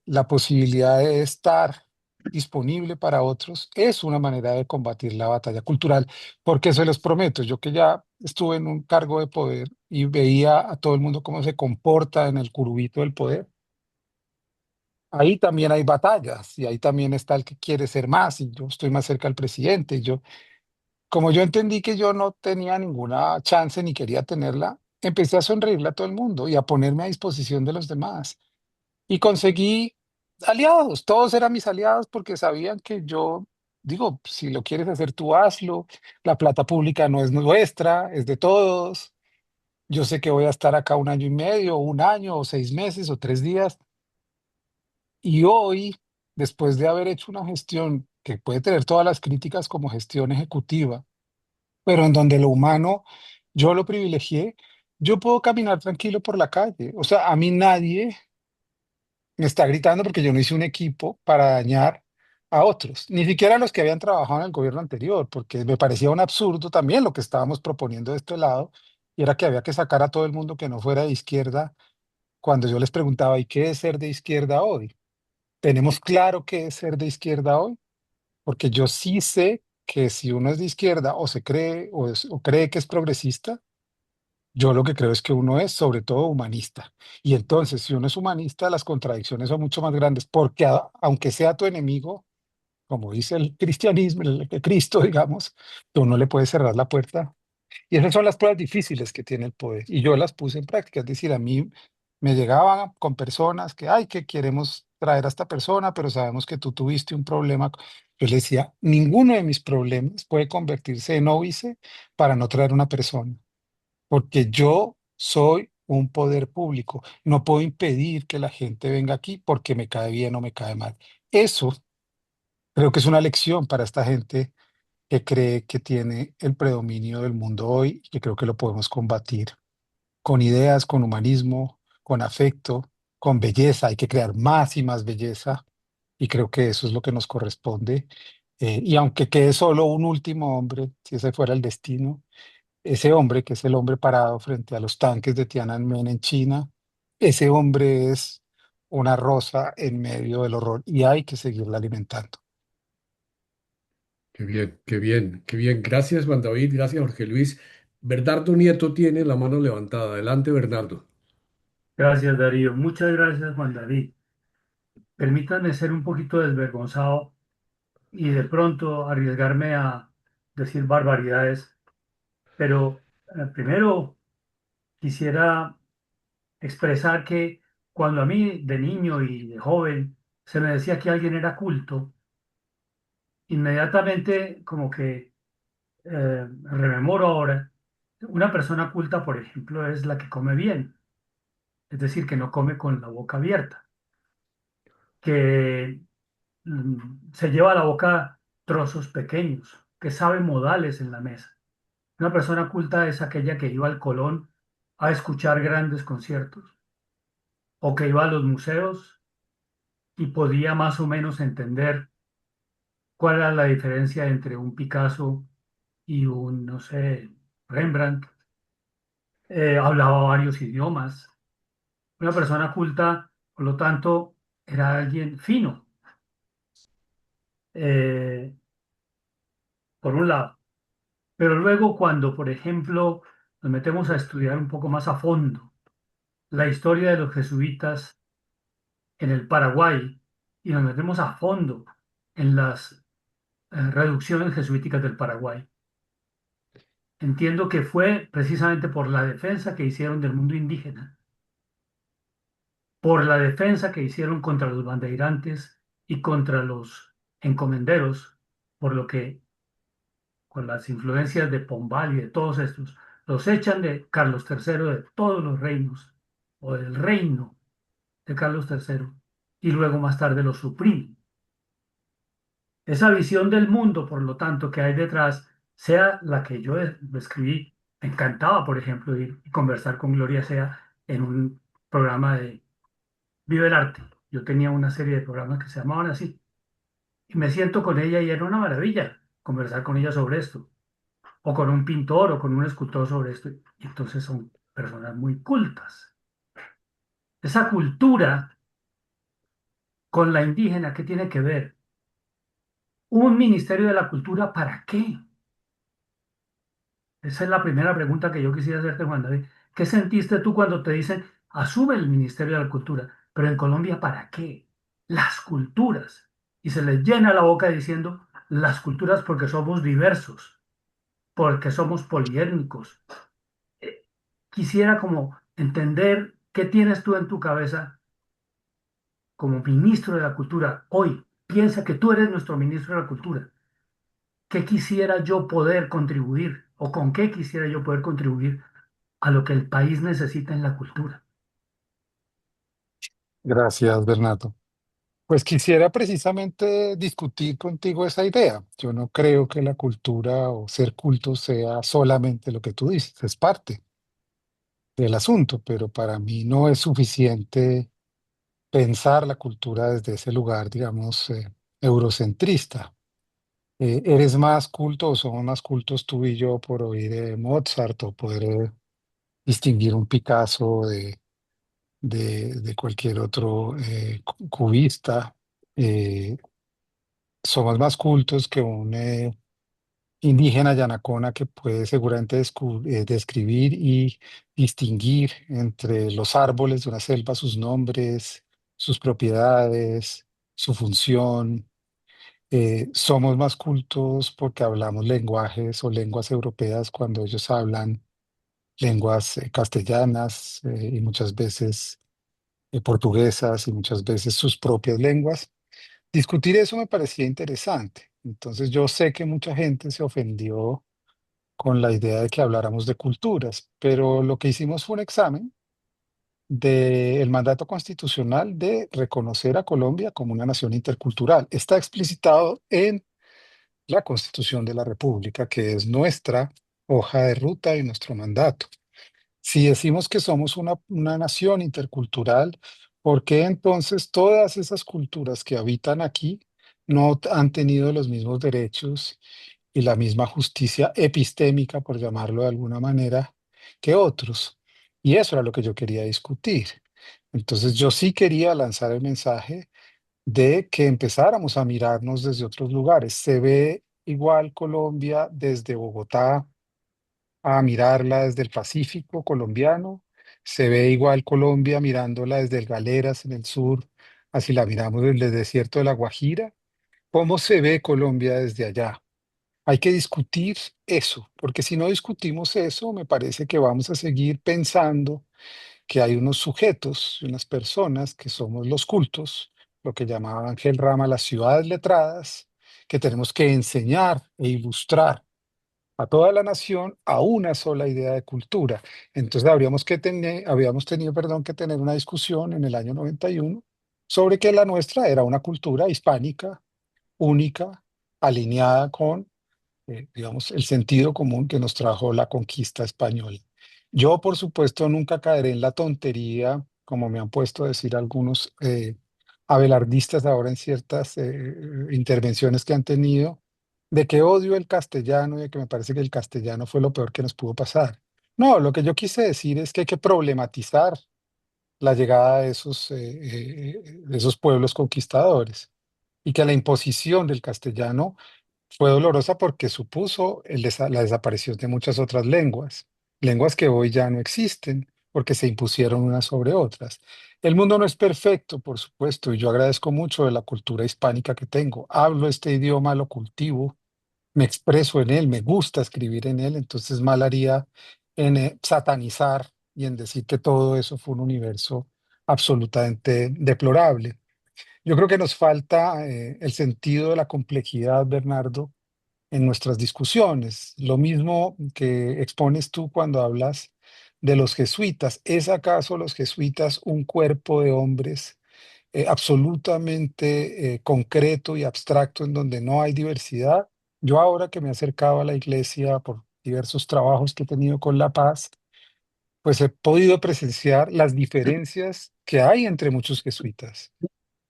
la posibilidad de estar disponible para otros es una manera de combatir la batalla cultural, porque se los prometo, yo que ya estuve en un cargo de poder y veía a todo el mundo cómo se comporta en el curubito del poder. Ahí también hay batallas y ahí también está el que quiere ser más, y yo estoy más cerca del presidente. Como yo entendí que yo no tenía ninguna chance ni quería tenerla, empecé a sonreírle a todo el mundo y a ponerme a disposición de los demás. Y conseguí aliados, todos eran mis aliados porque sabían que yo, digo, si lo quieres hacer tú hazlo, la plata pública no es nuestra, es de todos. Yo sé que voy a estar acá un año y medio, o un año, o 6 meses, o 3 días. Y hoy, después de haber hecho una gestión que puede tener todas las críticas como gestión ejecutiva, pero en donde lo humano yo lo privilegié, yo puedo caminar tranquilo por la calle. O sea, a mí nadie me está gritando porque yo no hice un equipo para dañar a otros, ni siquiera a los que habían trabajado en el gobierno anterior, porque me parecía un absurdo también lo que estábamos proponiendo de este lado, y era que había que sacar a todo el mundo que no fuera de izquierda. Cuando yo les preguntaba, ¿y qué es ser de izquierda hoy? ¿Tenemos claro qué es ser de izquierda hoy? Porque yo sí sé que si uno es de izquierda o se cree o cree que es progresista, yo lo que creo es que uno es sobre todo humanista. Y entonces, si uno es humanista, las contradicciones son mucho más grandes, porque aunque sea tu enemigo, como dice el cristianismo, el Cristo, digamos, tú no le puedes cerrar la puerta. Y esas son las pruebas difíciles que tiene el poder. Y yo las puse en práctica. Es decir, a mí Me llegaban con personas que, ay, que queremos traer a esta persona, pero sabemos que tú tuviste un problema. Yo le decía, ninguno de mis problemas puede convertirse en óbice para no traer una persona, porque yo soy un poder público. No puedo impedir que la gente venga aquí porque me cae bien o me cae mal. Eso creo que es una lección para esta gente que cree que tiene el predominio del mundo hoy y que creo que lo podemos combatir con ideas, con humanismo, con afecto, con belleza. Hay que crear más y más belleza y creo que eso es lo que nos corresponde. Y aunque quede solo un último hombre, si ese fuera el destino, ese hombre que es el hombre parado frente a los tanques de Tiananmen en China, ese hombre es una rosa en medio del horror y hay que seguirla alimentando. Qué bien, qué bien, qué bien. Gracias, Juan David. Gracias, Jorge Luis. Bernardo Nieto tiene la mano levantada. Adelante, Bernardo. Gracias, Darío. Muchas gracias, Juan David. Permítanme ser un poquito desvergonzado y de pronto arriesgarme a decir barbaridades, pero primero quisiera expresar que cuando a mí de niño y de joven se me decía que alguien era culto, inmediatamente como que rememoro ahora, una persona culta, por ejemplo, es la que come bien, es decir, que no come con la boca abierta, que se lleva a la boca trozos pequeños, que sabe modales en la mesa. Una persona culta es aquella que iba al Colón a escuchar grandes conciertos o que iba a los museos y podía más o menos entender cuál era la diferencia entre un Picasso y un, no sé, Rembrandt. Hablaba varios idiomas. Una persona culta, por lo tanto, era alguien fino, eh, por un lado. Pero luego cuando, por ejemplo, nos metemos a estudiar un poco más a fondo la historia de los jesuitas en el Paraguay y nos metemos a fondo en las reducciones jesuíticas del Paraguay, entiendo que fue precisamente por la defensa que hicieron del mundo indígena, por la defensa que hicieron contra los bandeirantes y contra los encomenderos, por lo que con las influencias de Pombal y de todos estos, los echan de Carlos III de todos los reinos, o del reino de Carlos III, y luego más tarde los suprimen. Esa visión del mundo, por lo tanto, que hay detrás, sea la que yo escribí, me encantaba, por ejemplo, ir y conversar con Gloria Sea en un programa de Vive el Arte. Yo tenía una serie de programas que se llamaban así, y me siento con ella y era una maravilla conversar con ella sobre esto, o con un pintor o con un escultor sobre esto. Y entonces son personas muy cultas. Esa cultura con la indígena, ¿qué tiene que ver? ¿Un ministerio de la cultura para qué? Esa es la primera pregunta que yo quisiera hacerte, Juan David. ¿Qué sentiste tú cuando te dicen, asume el Ministerio de la Cultura? Pero en Colombia, ¿para qué? Las culturas. Y se les llena la boca diciendo, las culturas porque somos diversos, porque somos poliétnicos. Quisiera como entender qué tienes tú en tu cabeza como ministro de la Cultura hoy. Piensa que tú eres nuestro ministro de la Cultura. ¿Qué quisiera yo poder contribuir o con qué quisiera yo poder contribuir a lo que el país necesita en la cultura? Gracias, Bernardo. Pues quisiera precisamente discutir contigo esa idea. Yo no creo que la cultura o ser culto sea solamente lo que tú dices, es parte del asunto, pero para mí no es suficiente pensar la cultura desde ese lugar, digamos, eurocentrista. ¿Eres más culto o somos más cultos tú y yo por oír Mozart o poder distinguir un Picasso de cualquier otro cubista? Eh, Somos más cultos que un indígena yanacona que puede seguramente describir y distinguir entre los árboles de una selva sus nombres, sus propiedades, su función. Somos más cultos porque hablamos lenguajes o lenguas europeas cuando ellos hablan lenguas castellanas y muchas veces portuguesas y muchas veces sus propias lenguas. Discutir eso me parecía interesante. Entonces yo sé que mucha gente se ofendió con la idea de que habláramos de culturas, pero lo que hicimos fue un examen del mandato constitucional de reconocer a Colombia como una nación intercultural. Está explicitado en la Constitución de la República, que es nuestra hoja de ruta y nuestro mandato. Si decimos que somos una nación intercultural, ¿por qué entonces todas esas culturas que habitan aquí no han tenido los mismos derechos y la misma justicia epistémica, por llamarlo de alguna manera, que otros? Y eso era lo que yo quería discutir. Entonces yo sí quería lanzar el mensaje de que empezáramos a mirarnos desde otros lugares. Se ve igual Colombia desde Bogotá a mirarla desde el Pacífico colombiano, se ve igual Colombia mirándola desde el Galeras en el sur, así la miramos desde el desierto de La Guajira. ¿Cómo se ve Colombia desde allá? Hay que discutir eso, porque si no discutimos eso, me parece que vamos a seguir pensando que hay unos sujetos, unas personas que somos los cultos, lo que llamaba Ángel Rama las ciudades letradas, que tenemos que enseñar e ilustrar a toda la nación a una sola idea de cultura. Entonces habíamos tenido, perdón, que tener una discusión en el año 91 sobre que la nuestra era una cultura hispánica, única, alineada con digamos, el sentido común que nos trajo la conquista española. Yo, por supuesto, nunca caeré en la tontería, como me han puesto a decir algunos abelardistas ahora en ciertas intervenciones que han tenido, de que odio el castellano y de que me parece que el castellano fue lo peor que nos pudo pasar. No, lo que yo quise decir es que hay que problematizar la llegada de esos pueblos conquistadores y que la imposición del castellano fue dolorosa porque supuso la desaparición de muchas otras lenguas, lenguas que hoy ya no existen porque se impusieron unas sobre otras. El mundo no es perfecto, por supuesto, y yo agradezco mucho de la cultura hispánica que tengo. Hablo este idioma, lo cultivo, me expreso en él, me gusta escribir en él, entonces mal haría en satanizar y en decir que todo eso fue un universo absolutamente deplorable. Yo creo que nos falta el sentido de la complejidad, Bernardo, en nuestras discusiones. Lo mismo que expones tú cuando hablas de los jesuitas. ¿Es acaso los jesuitas un cuerpo de hombres absolutamente concreto y abstracto en donde no hay diversidad? Yo ahora que me he acercado a la iglesia por diversos trabajos que he tenido con La Paz, pues he podido presenciar las diferencias que hay entre muchos jesuitas.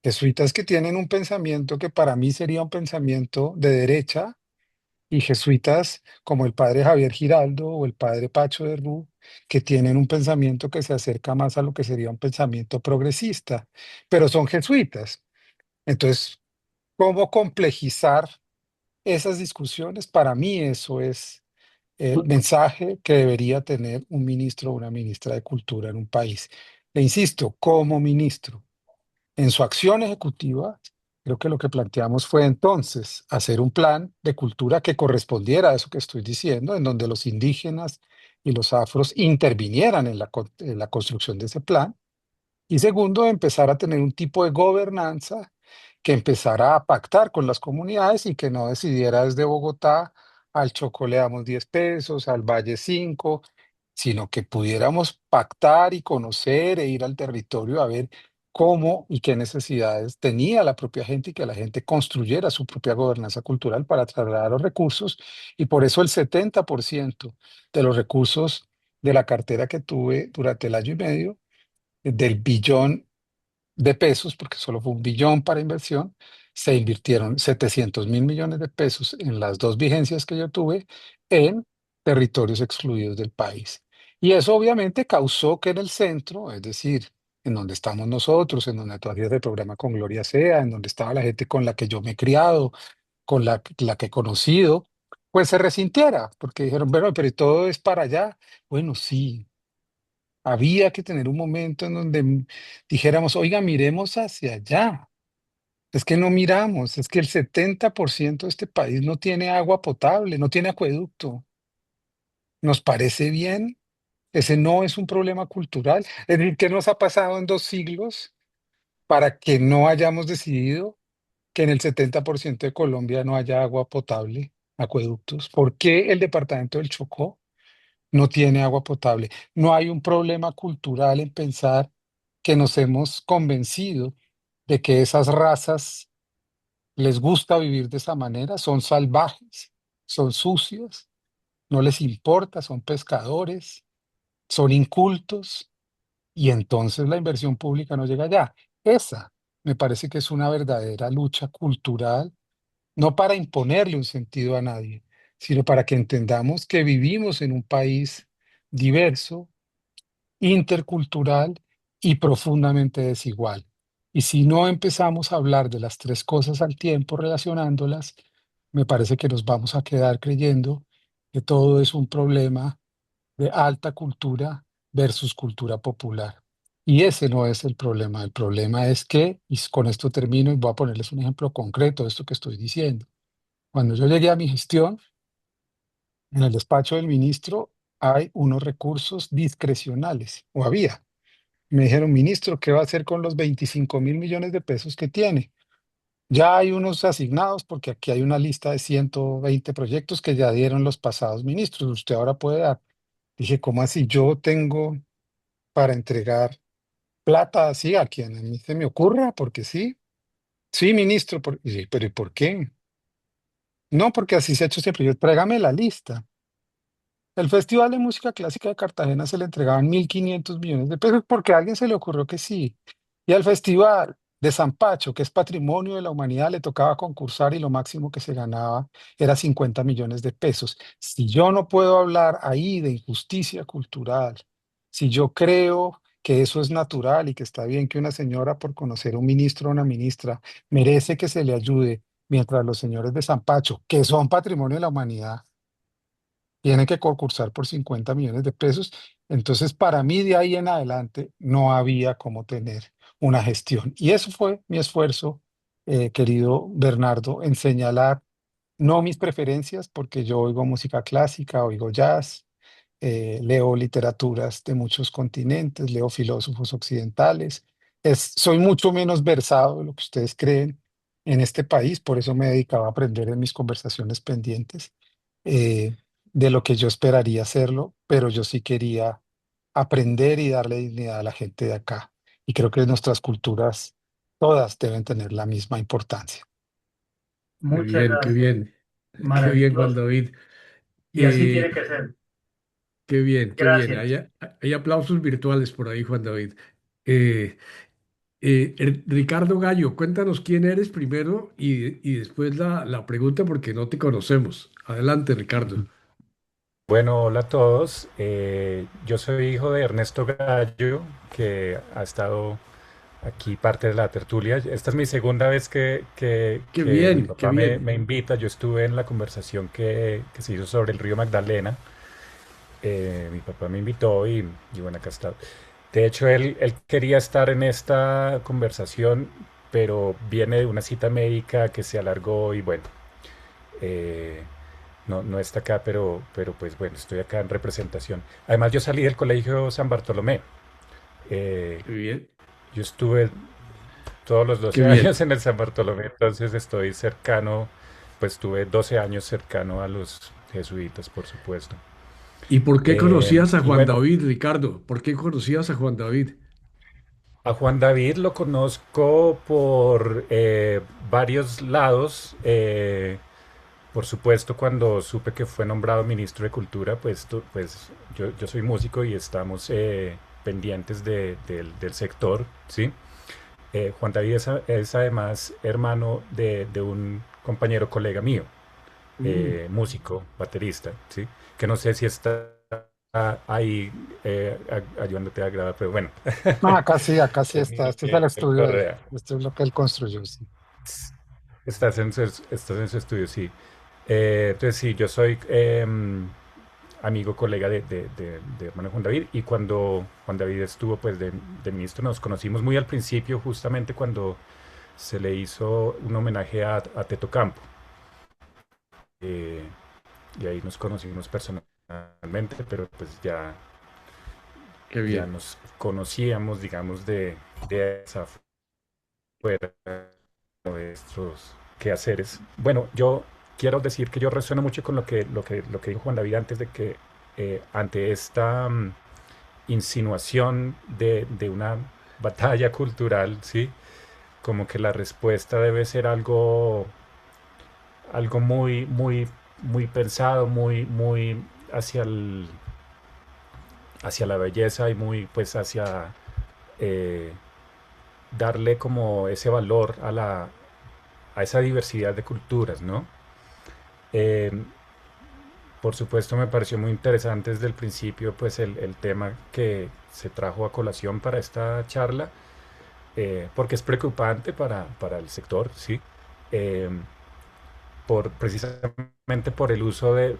Jesuitas que tienen un pensamiento que para mí sería un pensamiento de derecha y jesuitas como el padre Javier Giraldo o el padre Pacho de Rú, que tienen un pensamiento que se acerca más a lo que sería un pensamiento progresista, pero son jesuitas. Entonces, ¿cómo complejizar esas discusiones? Para mí eso es el mensaje que debería tener un ministro o una ministra de Cultura en un país. Le insisto, como ministro. En su acción ejecutiva, creo que lo que planteamos fue entonces hacer un plan de cultura que correspondiera a eso que estoy diciendo, en donde los indígenas y los afros intervinieran en en la construcción de ese plan. Y segundo, empezar a tener un tipo de gobernanza que empezara a pactar con las comunidades y que no decidiera desde Bogotá, al Chocó le damos 10 pesos, al Valle 5, sino que pudiéramos pactar y conocer e ir al territorio a ver cómo y qué necesidades tenía la propia gente y que la gente construyera su propia gobernanza cultural para trasladar los recursos. Y por eso el 70% de los recursos de la cartera que tuve durante el año y medio del billón de pesos, porque solo fue un billón para inversión, se invirtieron 700.000 millones de pesos en las dos vigencias que yo tuve en territorios excluidos del país. Y eso obviamente causó que en el centro, es decir, en donde estamos nosotros, en donde todavía el programa con Gloria sea, en donde estaba la gente con la que yo me he criado, con la que he conocido, pues se resintiera, porque dijeron, bueno, pero todo es para allá. Bueno, sí, había que tener un momento en donde dijéramos, oiga, miremos hacia allá. Es que no miramos, es que el 70% de este país no tiene agua potable, no tiene acueducto. ¿Nos parece bien Ese no es un problema cultural. Es decir, ¿qué nos ha pasado en 2 siglos para que no hayamos decidido que en el 70% de Colombia no haya agua potable, acueductos? ¿Por qué el departamento del Chocó no tiene agua potable? No hay un problema cultural en pensar que nos hemos convencido de que esas razas les gusta vivir de esa manera, son salvajes, son sucios, no les importa, son pescadores, son incultos, y entonces la inversión pública no llega allá. Esa me parece que es una verdadera lucha cultural, no para imponerle un sentido a nadie, sino para que entendamos que vivimos en un país diverso, intercultural y profundamente desigual. Y si no empezamos a hablar de las tres cosas al tiempo, relacionándolas, me parece que nos vamos a quedar creyendo que todo es un problema de alta cultura versus cultura popular. Y ese no es el problema. El problema es que, y con esto termino y voy a ponerles un ejemplo concreto de esto que estoy diciendo. Cuando yo llegué a mi gestión, en el despacho del ministro hay unos recursos discrecionales, o había. Me dijeron, ministro, ¿qué va a hacer con los 25.000 millones de pesos que tiene? Ya hay unos asignados porque aquí hay una lista de 120 proyectos que ya dieron los pasados ministros. Usted ahora puede dar. Dije, ¿cómo así? Yo tengo para entregar plata así a quien a mí se me ocurra, porque sí. Sí, ministro, y sí, pero ¿y por qué? No, porque así se ha hecho siempre. Yo, tráigame la lista. El Festival de Música Clásica de Cartagena se le entregaban 1.500 millones de pesos porque a alguien se le ocurrió que sí. Y al Festival de San Pacho, que es Patrimonio de la Humanidad, le tocaba concursar y lo máximo que se ganaba era 50 millones de pesos. Si yo no puedo hablar ahí de injusticia cultural, si yo creo que eso es natural y que está bien que una señora por conocer a un ministro o una ministra merece que se le ayude, mientras los señores de San Pacho, que son Patrimonio de la Humanidad, tiene que concursar por 50 millones de pesos. Entonces, para mí de ahí en adelante no había cómo tener una gestión. Y eso fue mi esfuerzo, querido Bernardo, en señalar no mis preferencias, porque yo oigo música clásica, oigo jazz, leo literaturas de muchos continentes, leo filósofos occidentales. Soy mucho menos versado de lo que ustedes creen en este país, por eso me dedicaba a aprender en mis conversaciones pendientes, eh, de lo que yo esperaría hacerlo, pero yo sí quería aprender y darle dignidad a la gente de acá. Y creo que nuestras culturas todas deben tener la misma importancia. Qué Muchas bien, qué gracias. bien, qué bien, Juan Maravilloso. David. Y así Eh, tiene que ser. qué bien, qué bien. Gracias. Hay aplausos virtuales por ahí, Juan David. Eh, Ricardo Gallo, cuéntanos quién eres primero y después la pregunta porque no te conocemos. Adelante, Ricardo. Bueno, hola a todos. Yo soy hijo de Ernesto Gallo, que ha estado aquí parte de la tertulia. Esta es mi segunda vez Qué que mi bien, qué papá bien. me invita. Yo estuve en la conversación que se hizo sobre el río Magdalena. Mi papá me invitó y bueno, acá está. De hecho, él quería estar en esta conversación, pero viene de una cita médica que se alargó y bueno. eh, no está acá, pero pues bueno, estoy acá en representación. Además, yo salí del colegio San Bartolomé. Eh, Qué bien, yo estuve todos los qué 12 bien. años en el San Bartolomé, entonces estoy cercano, pues tuve 12 años cercano a los jesuitas, por supuesto. ¿Y por qué conocías a Y Juan bueno, David, Ricardo? ¿Por qué conocías a Juan David? a Juan David lo conozco por varios lados. Por supuesto, cuando supe que fue nombrado ministro de Cultura, pues, pues yo soy músico y estamos pendientes del sector, ¿sí? Juan David es además hermano de un compañero colega mío, Mm, músico, baterista, ¿sí? Que no sé si está ahí ayudándote a grabar, pero bueno, No, acá sí está. Este es el el estudio de él. Correa. Esto es lo que él construyó, sí. Estás en su estudio, sí. Entonces sí, yo soy amigo, colega de hermano Juan David, y cuando Juan David estuvo pues de ministro nos conocimos muy al principio, justamente cuando se le hizo un homenaje a Teto Campo. eh, y ahí nos conocimos personalmente, pero pues ya Qué ya bien. nos conocíamos, digamos, de esa fuera de estos quehaceres. Bueno, yo quiero decir que yo resueno mucho con lo que dijo Juan David antes de que ante esta insinuación de una batalla cultural, ¿sí? Como que la respuesta debe ser algo muy, muy, muy pensado, muy hacia hacia la belleza y muy, pues, hacia eh, darle como ese valor a esa diversidad de culturas, ¿no? Eh, por supuesto me pareció muy interesante desde el principio, pues, el tema que se trajo a colación para esta charla, porque es preocupante para el sector, ¿sí? Eh, precisamente por el uso de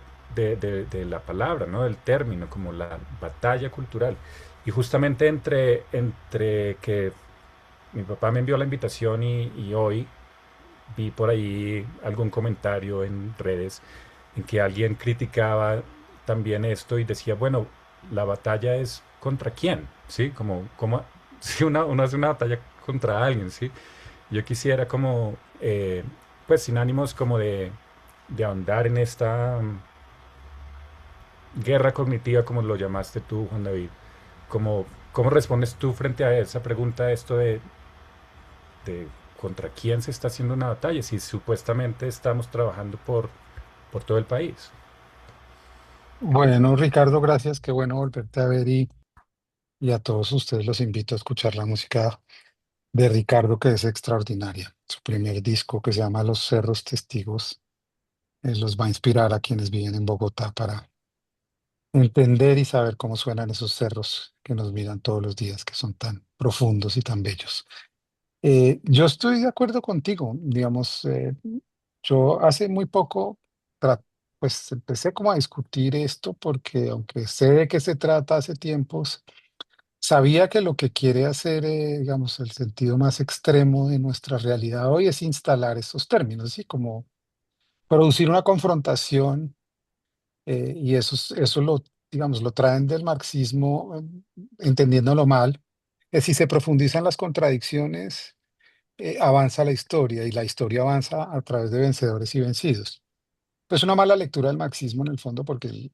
la palabra, ¿no? Del término, como la batalla cultural. Y justamente entre que mi papá me envió la invitación y hoy vi por ahí algún comentario en redes en que alguien criticaba también esto y decía, bueno, la batalla es contra quién, ¿sí? Como si uno hace una batalla contra alguien, ¿sí? Yo quisiera como, pues sin ánimos como de ahondar en esta guerra cognitiva, como lo llamaste tú, Juan David, como, ¿cómo respondes tú frente a esa pregunta, esto de contra quién se está haciendo una batalla, si supuestamente estamos trabajando por todo el país? Bueno, Ricardo, gracias. Qué bueno volverte a ver y a todos ustedes los invito a escuchar la música de Ricardo, que es extraordinaria. Su primer disco, que se llama Los Cerros Testigos, los va a inspirar a quienes viven en Bogotá para entender y saber cómo suenan esos cerros que nos miran todos los días, que son tan profundos y tan bellos. Yo estoy de acuerdo contigo, digamos, yo hace muy poco, pues empecé como a discutir esto porque aunque sé de qué se trata hace tiempos, sabía que lo que quiere hacer, digamos, el sentido más extremo de nuestra realidad hoy es instalar esos términos, ¿sí? Como producir una confrontación, y eso lo, digamos, lo traen del marxismo, entendiéndolo mal. Si se profundizan las contradicciones, avanza la historia y la historia avanza a través de vencedores y vencidos. Pues una mala lectura del marxismo en el fondo, porque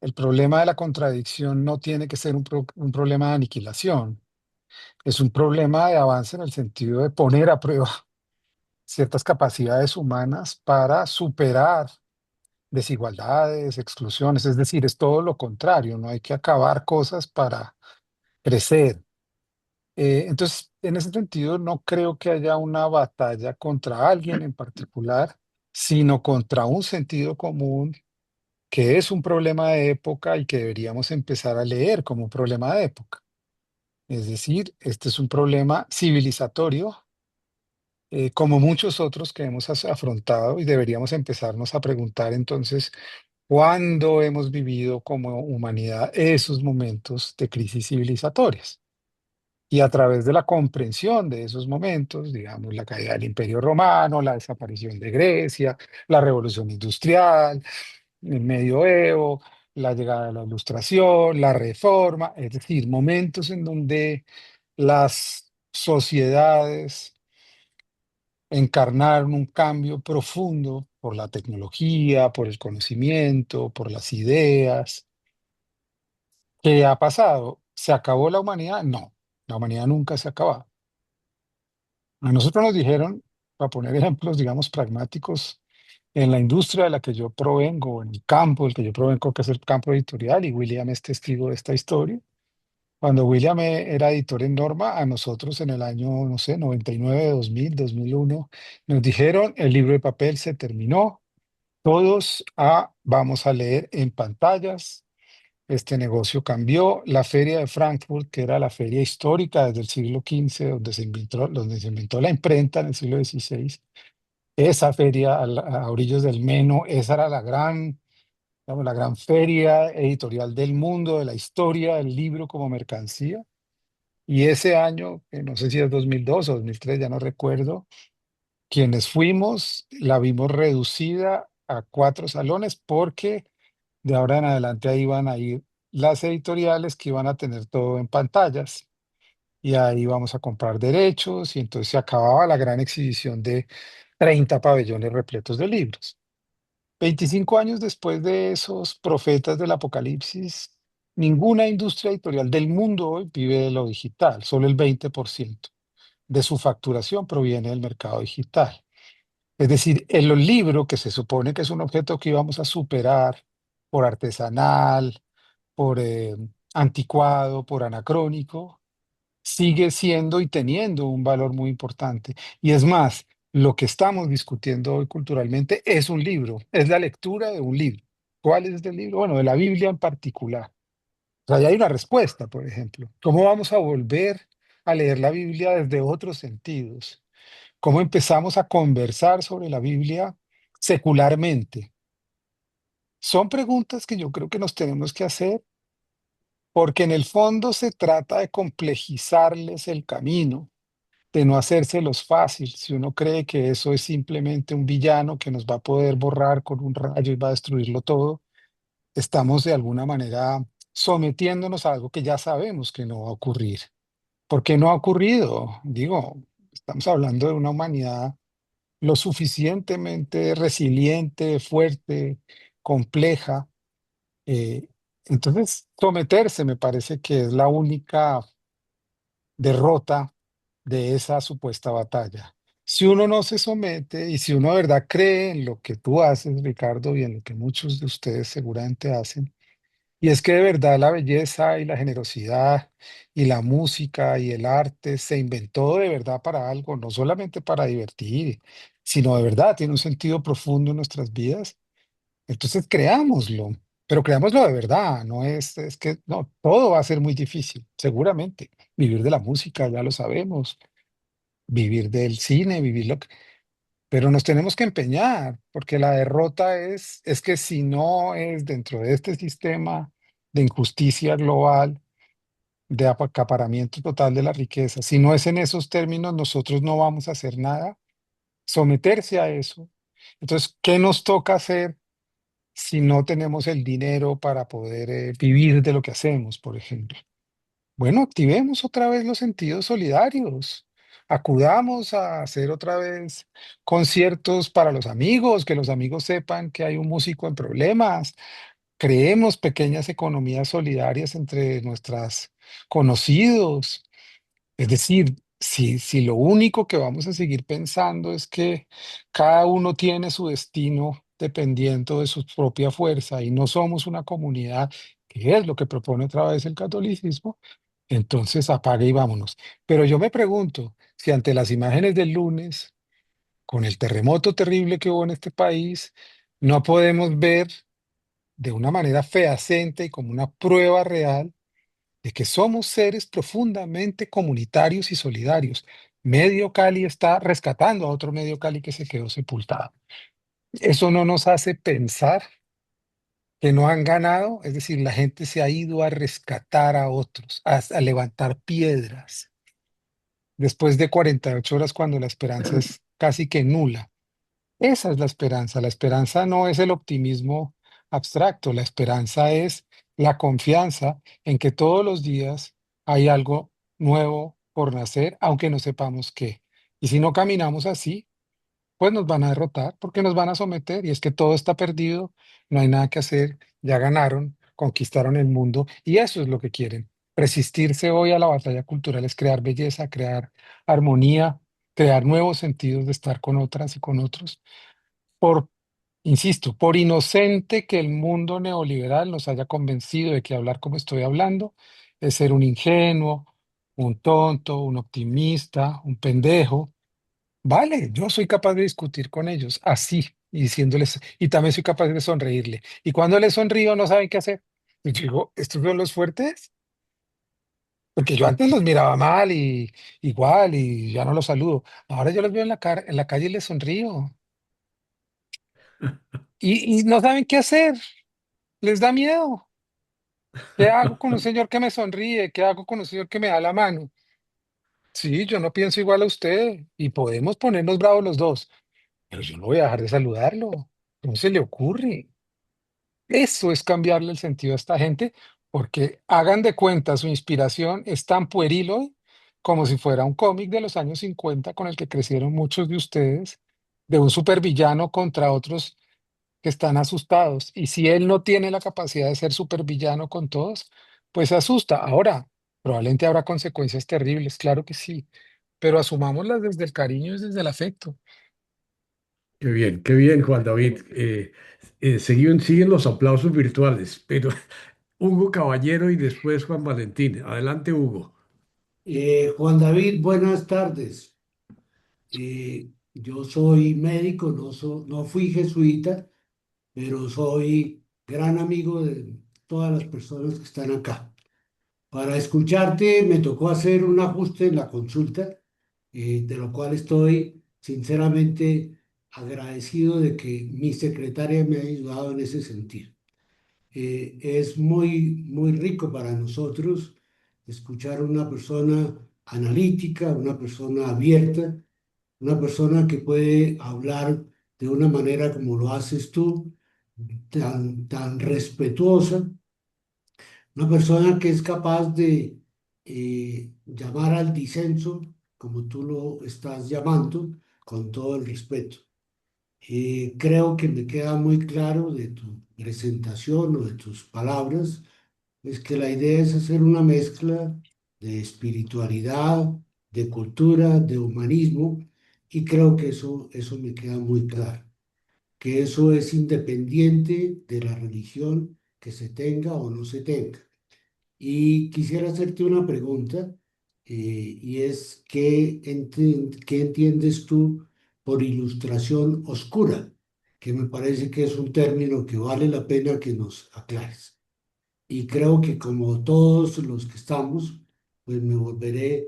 el problema de la contradicción no tiene que ser un problema de aniquilación, es un problema de avance en el sentido de poner a prueba ciertas capacidades humanas para superar desigualdades, exclusiones, es decir, es todo lo contrario, no hay que acabar cosas para crecer. Entonces, en ese sentido, no creo que haya una batalla contra alguien en particular, sino contra un sentido común que es un problema de época y que deberíamos empezar a leer como un problema de época. Es decir, este es un problema civilizatorio, como muchos otros que hemos afrontado y deberíamos empezarnos a preguntar entonces, ¿cuándo hemos vivido como humanidad esos momentos de crisis civilizatorias? Y a través de la comprensión de esos momentos, digamos, la caída del Imperio Romano, la desaparición de Grecia, la Revolución Industrial, el Medioevo, la llegada de la Ilustración, la Reforma, es decir, momentos en donde las sociedades encarnaron un cambio profundo por la tecnología, por el conocimiento, por las ideas. ¿Qué ha pasado? ¿Se acabó la humanidad? No, la humanidad nunca se ha acabado. A nosotros nos dijeron, para poner ejemplos, digamos, pragmáticos, en la industria de la que yo provengo, en el campo del que yo provengo, que es el campo editorial, y William es testigo de esta historia. Cuando William era editor en Norma, a nosotros en el año, no sé, 99, 2000, 2001, nos dijeron, el libro de papel se terminó, todos vamos a leer en pantallas, este negocio cambió. La feria de Frankfurt, que era la feria histórica desde el siglo XV, donde se inventó la imprenta en el siglo XVI, esa feria a orillos del Meno, esa era la gran, digamos, la gran feria editorial del mundo, de la historia del libro como mercancía. Y ese año, que no sé si es 2002 o 2003, ya no recuerdo, quienes fuimos la vimos reducida a 4 salones porque de ahora en adelante ahí iban a ir las editoriales que iban a tener todo en pantallas. Y ahí vamos a comprar derechos y entonces se acababa la gran exhibición de 30 pabellones repletos de libros. 25 años después de esos profetas del apocalipsis, ninguna industria editorial del mundo hoy vive de lo digital, solo el 20% de su facturación proviene del mercado digital. Es decir, el libro, que se supone que es un objeto que íbamos a superar por artesanal, por anticuado, por anacrónico, sigue siendo y teniendo un valor muy importante. Y es más, lo que estamos discutiendo hoy culturalmente es un libro, es la lectura de un libro. ¿Cuál es el libro? Bueno, de la Biblia en particular. O sea, ya hay una respuesta, por ejemplo. ¿Cómo vamos a volver a leer la Biblia desde otros sentidos? ¿Cómo empezamos a conversar sobre la Biblia secularmente? Son preguntas que yo creo que nos tenemos que hacer porque en el fondo se trata de complejizarles el camino, de no hacérselos fácil. Si uno cree que eso es simplemente un villano que nos va a poder borrar con un rayo y va a destruirlo todo, estamos de alguna manera sometiéndonos a algo que ya sabemos que no va a ocurrir. ¿Por qué no ha ocurrido? Digo, estamos hablando de una humanidad lo suficientemente resiliente, fuerte, compleja. eh, entonces, someterse me parece que es la única derrota de esa supuesta batalla. Si uno no se somete y si uno de verdad cree en lo que tú haces, Ricardo, y en lo que muchos de ustedes seguramente hacen, y es que de verdad la belleza y la generosidad y la música y el arte se inventó de verdad para algo, no solamente para divertir, sino de verdad tiene un sentido profundo en nuestras vidas. Entonces creámoslo, pero creámoslo de verdad, no es que no, todo va a ser muy difícil, seguramente. Vivir de la música, ya lo sabemos, vivir del cine, pero nos tenemos que empeñar, porque la derrota es que si no es dentro de este sistema de injusticia global, de acaparamiento total de la riqueza, si no es en esos términos, nosotros no vamos a hacer nada, someterse a eso. Entonces, ¿qué nos toca hacer si no tenemos el dinero para poder vivir de lo que hacemos, por ejemplo? Bueno, activemos otra vez los sentidos solidarios. Acudamos a hacer otra vez conciertos para los amigos, que los amigos sepan que hay un músico en problemas. Creemos pequeñas economías solidarias entre nuestros conocidos. Es decir, si lo único que vamos a seguir pensando es que cada uno tiene su destino dependiendo de su propia fuerza y no somos una comunidad, que es lo que propone otra vez el catolicismo, entonces apague y vámonos. Pero yo me pregunto si ante las imágenes del lunes, con el terremoto terrible que hubo en este país, no podemos ver de una manera fehaciente y como una prueba real de que somos seres profundamente comunitarios y solidarios. Medio Cali está rescatando a otro medio Cali que se quedó sepultado. Eso no nos hace pensar que no han ganado, es decir, la gente se ha ido a rescatar a otros, a levantar piedras, después de 48 horas cuando la esperanza es casi que nula. Esa es la esperanza. La esperanza no es el optimismo abstracto, la esperanza es la confianza en que todos los días hay algo nuevo por nacer, aunque no sepamos qué. Y si no caminamos así, pues nos van a derrotar porque nos van a someter y es que todo está perdido, no hay nada que hacer, ya ganaron, conquistaron el mundo y eso es lo que quieren. Resistirse hoy a la batalla cultural es crear belleza, crear armonía, crear nuevos sentidos de estar con otras y con otros por, insisto, por inocente que el mundo neoliberal nos haya convencido de que hablar como estoy hablando es ser un ingenuo, un tonto, un optimista, un pendejo. Vale, yo soy capaz de discutir con ellos así y diciéndoles, y también soy capaz de sonreírle. Y cuando les sonrío no saben qué hacer. Y yo digo, ¿estos son los fuertes? Porque yo antes los miraba mal y igual y ya no los saludo. Ahora yo los veo en la cara, en la calle y les sonrío. Y no saben qué hacer. Les da miedo. ¿Qué hago con un señor que me sonríe? ¿Qué hago con un señor que me da la mano? Sí, yo no pienso igual a usted y podemos ponernos bravos los dos, pero yo no voy a dejar de saludarlo. ¿Cómo se le ocurre? Eso es cambiarle el sentido a esta gente porque hagan de cuenta, su inspiración es tan pueril hoy como si fuera un cómic de los años 50 con el que crecieron muchos de ustedes, de un supervillano contra otros que están asustados. Y si él no tiene la capacidad de ser supervillano con todos, pues asusta. Ahora, probablemente habrá consecuencias terribles, claro que sí, pero asumámoslas desde el cariño y desde el afecto. Qué bien, Juan David. Siguen los aplausos virtuales, pero Hugo Caballero y después Juan Valentín. Adelante, Hugo. Juan David, buenas tardes. Yo soy médico, no fui jesuita, pero soy gran amigo de todas las personas que están acá. Para escucharte me tocó hacer un ajuste en la consulta, de lo cual estoy sinceramente agradecido de que mi secretaria me haya ayudado en ese sentido. Es muy rico para nosotros escuchar a una persona analítica, una persona abierta, una persona que puede hablar de una manera como lo haces tú, tan respetuosa, una persona que es capaz de llamar al disenso, como tú lo estás llamando, con todo el respeto. Creo que me queda muy claro de tu presentación o de tus palabras, es que la idea es hacer una mezcla de espiritualidad, de cultura, de humanismo, y creo que eso me queda muy claro, que eso es independiente de la religión que se tenga o no se tenga. Y quisiera hacerte una pregunta, y es, ¿qué entiendes tú por ilustración oscura? Que me parece que es un término que vale la pena que nos aclares. Y creo que como todos los que estamos, pues me volveré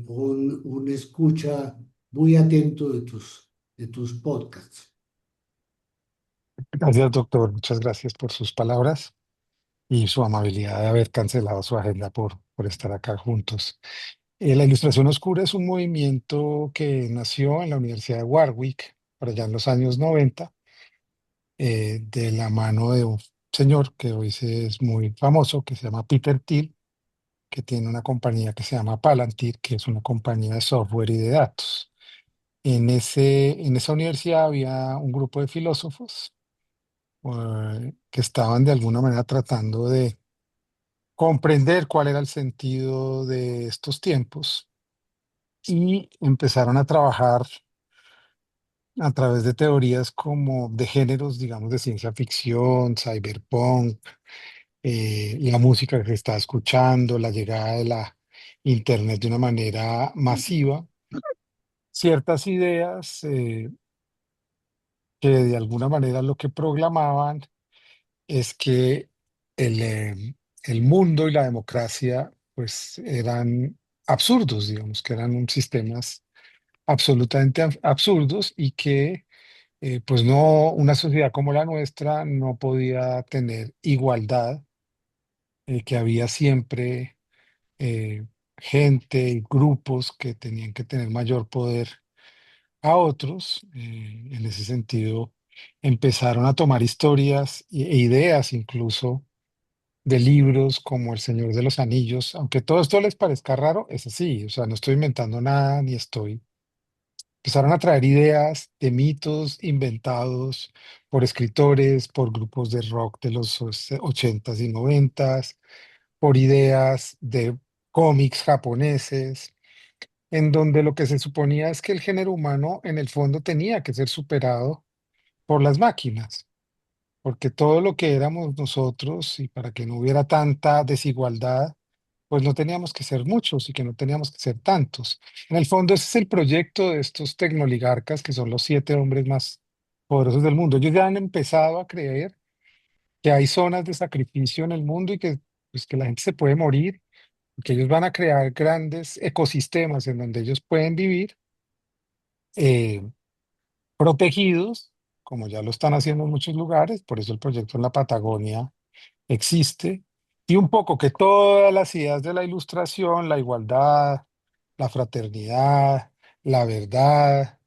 un escucha muy atento de tus podcasts. Gracias, doctor. Muchas gracias por sus palabras y su amabilidad de haber cancelado su agenda por estar acá juntos. La Ilustración Oscura es un movimiento que nació en la Universidad de Warwick, por allá en los años 90, de la mano de un señor que hoy es muy famoso, que se llama Peter Thiel, que tiene una compañía que se llama Palantir, que es una compañía de software y de datos. En esa universidad había un grupo de filósofos que estaban de alguna manera tratando de comprender cuál era el sentido de estos tiempos y empezaron a trabajar a través de teorías como de géneros, digamos, de ciencia ficción, cyberpunk, la música que se está escuchando, la llegada de la Internet de una manera masiva, ciertas ideas que de alguna manera lo que programaban es que el mundo y la democracia pues eran absurdos, digamos, que eran un sistemas absolutamente absurdos y que pues no, una sociedad como la nuestra no podía tener igualdad, que había siempre eh, gente y grupos que tenían que tener mayor poder a otros. En ese sentido, empezaron a tomar historias e ideas incluso de libros como El Señor de los Anillos, aunque todo esto les parezca raro, es así, o sea, no estoy inventando nada ni estoy. Empezaron a traer ideas de mitos inventados por escritores, por grupos de rock de los 80s y 90s, por ideas de cómics japoneses, en donde lo que se suponía es que el género humano en el fondo tenía que ser superado por las máquinas, porque todo lo que éramos nosotros y para que no hubiera tanta desigualdad, pues no teníamos que ser muchos y que no teníamos que ser tantos. En el fondo, ese es el proyecto de estos tecnoligarcas, que son los 7 hombres más poderosos del mundo. Ellos ya han empezado a creer que hay zonas de sacrificio en el mundo y que, pues, que la gente se puede morir, y que ellos van a crear grandes ecosistemas en donde ellos pueden vivir eh, protegidos, como ya lo están haciendo en muchos lugares, por eso el proyecto en la Patagonia existe, y un poco que todas las ideas de la ilustración, la igualdad, la fraternidad, la verdad,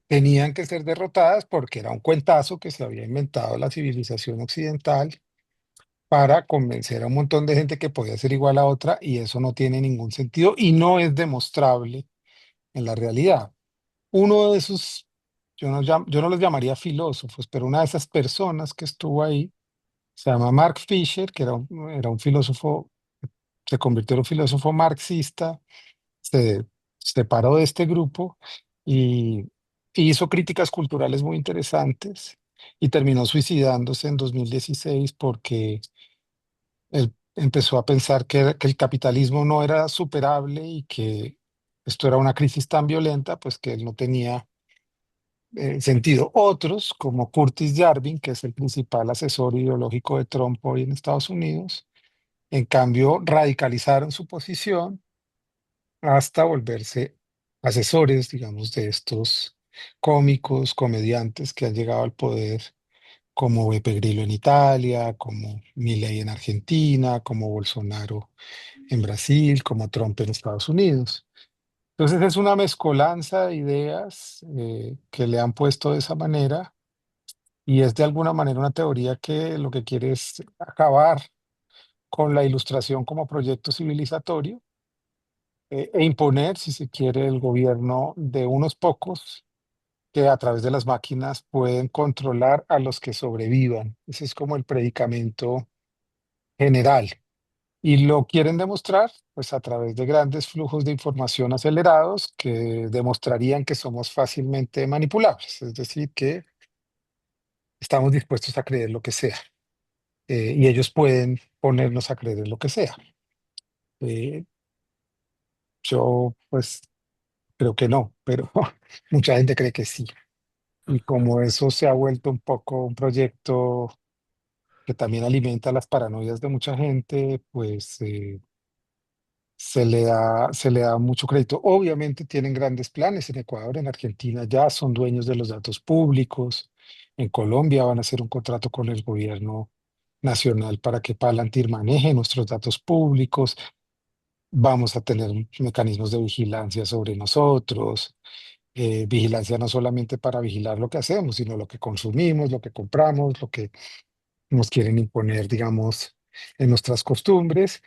tenían que ser derrotadas porque era un cuentazo que se había inventado la civilización occidental para convencer a un montón de gente que podía ser igual a otra y eso no tiene ningún sentido y no es demostrable en la realidad. Uno de esos, yo no los llamaría filósofos, pero una de esas personas que estuvo ahí se llama Mark Fisher, que era un filósofo, se convirtió en un filósofo marxista, se separó de este grupo y, y hizo críticas culturales muy interesantes y terminó suicidándose en 2016 porque él empezó a pensar que el capitalismo no era superable y que esto era una crisis tan violenta, pues que él no tenía sentido. Otros, como Curtis Yarvin, que es el principal asesor ideológico de Trump hoy en Estados Unidos, en cambio radicalizaron su posición hasta volverse asesores, digamos, de estos cómicos, comediantes que han llegado al poder, como Beppe Grillo en Italia, como Milei en Argentina, como Bolsonaro en Brasil, como Trump en Estados Unidos. Entonces es una mezcolanza de ideas que le han puesto de esa manera y es de alguna manera una teoría que lo que quiere es acabar con la ilustración como proyecto civilizatorio e imponer, si se quiere, el gobierno de unos pocos que a través de las máquinas pueden controlar a los que sobrevivan. Ese es como el predicamento general. Y lo quieren demostrar, pues a través de grandes flujos de información acelerados que demostrarían que somos fácilmente manipulables, es decir, que estamos dispuestos a creer lo que sea, y ellos pueden ponernos a creer lo que sea. Eh, yo, pues, creo que no, pero mucha gente cree que sí. Y como eso se ha vuelto un poco un proyecto que también alimenta las paranoias de mucha gente, pues se le da mucho crédito. Obviamente tienen grandes planes en Ecuador, en Argentina ya son dueños de los datos públicos, en Colombia van a hacer un contrato con el gobierno nacional para que Palantir maneje nuestros datos públicos, vamos a tener mecanismos de vigilancia sobre nosotros, vigilancia no solamente para vigilar lo que hacemos, sino lo que consumimos, lo que compramos, lo que nos quieren imponer, digamos, en nuestras costumbres.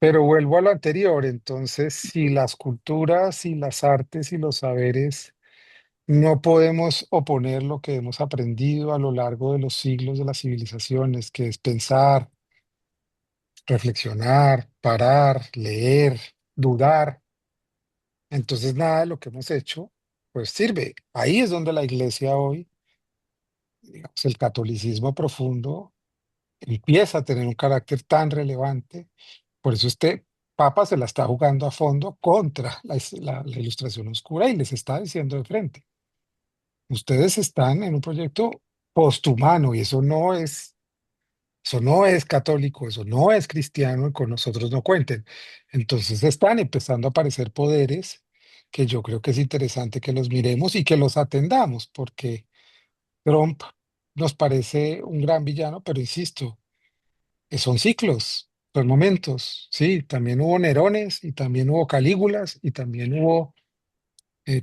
Pero vuelvo a lo anterior, entonces, si las culturas y las artes y los saberes no podemos oponer lo que hemos aprendido a lo largo de los siglos de las civilizaciones, que es pensar, reflexionar, parar, leer, dudar, entonces nada de lo que hemos hecho, pues sirve. Ahí es donde la iglesia hoy, digamos, el catolicismo profundo, empieza a tener un carácter tan relevante. Por eso este Papa se la está jugando a fondo contra la ilustración oscura y les está diciendo de frente, ustedes están en un proyecto posthumano y eso no es católico, eso no es cristiano y con nosotros no cuenten. Entonces están empezando a aparecer poderes que yo creo que es interesante que los miremos y que los atendamos, porque Trump nos parece un gran villano, pero insisto, son ciclos, son momentos, sí, también hubo Nerones y también hubo Calígulas y también hubo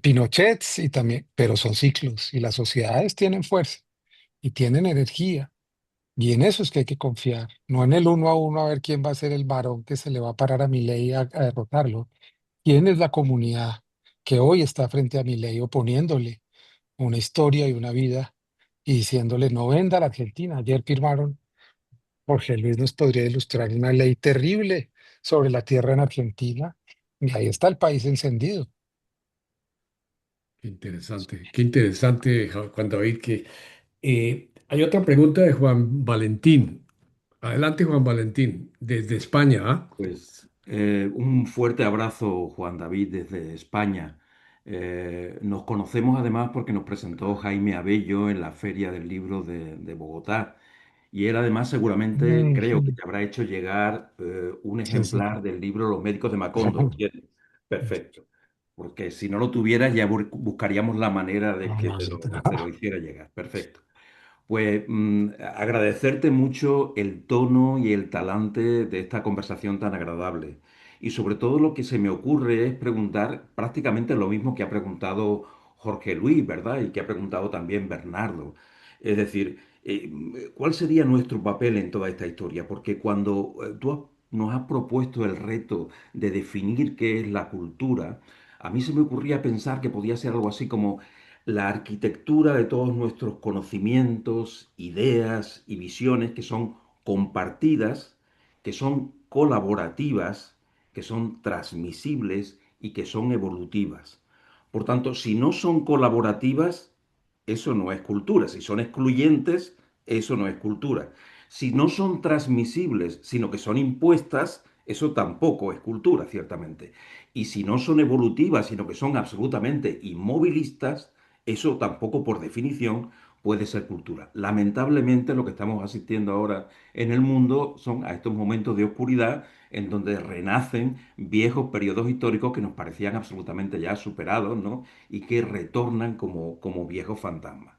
Pinochets y también, pero son ciclos y las sociedades tienen fuerza y tienen energía y en eso es que hay que confiar, no en el uno a uno a ver quién va a ser el varón que se le va a parar a Milei a derrotarlo, quién es la comunidad que hoy está frente a Milei oponiéndole una historia y una vida y diciéndole no venda a la Argentina. Ayer firmaron. Jorge Luis nos podría ilustrar una ley terrible sobre la tierra en Argentina y ahí está el país encendido. Qué interesante, Juan David, que hay otra pregunta de Juan Valentín. Adelante, Juan Valentín, desde España, ¿ah? Pues un fuerte abrazo, Juan David, desde España. Nos conocemos además porque nos presentó Jaime Abello en la Feria del Libro de Bogotá. Y él además seguramente creo que Ujú. te habrá hecho llegar un Sí, sí. ejemplar del libro Los médicos de Macondo. ¿Lo tienes? Perfecto. Porque si no lo tuvieras ya buscaríamos la manera de No, que no, sí, de que te lo hiciera llegar. Perfecto. Pues agradecerte mucho el tono y el talante de esta conversación tan agradable. Y sobre todo lo que se me ocurre es preguntar prácticamente lo mismo que ha preguntado Jorge Luis, ¿verdad? Y que ha preguntado también Bernardo. Es decir, ¿Cuál sería nuestro papel en toda esta historia? Porque cuando nos has propuesto el reto de definir qué es la cultura, a mí se me ocurría pensar que podía ser algo así como la arquitectura de todos nuestros conocimientos, ideas y visiones que son compartidas, que son colaborativas, que son transmisibles y que son evolutivas. Por tanto, si no son colaborativas, eso no es cultura. Si son excluyentes, eso no es cultura. Si no son transmisibles, sino que son impuestas, eso tampoco es cultura, ciertamente. Y si no son evolutivas, sino que son absolutamente inmovilistas, eso tampoco por definición puede ser cultura. Lamentablemente lo que estamos asistiendo ahora en el mundo son a estos momentos de oscuridad en donde renacen viejos periodos históricos que nos parecían absolutamente ya superados, ¿no? Y que retornan como viejos fantasmas.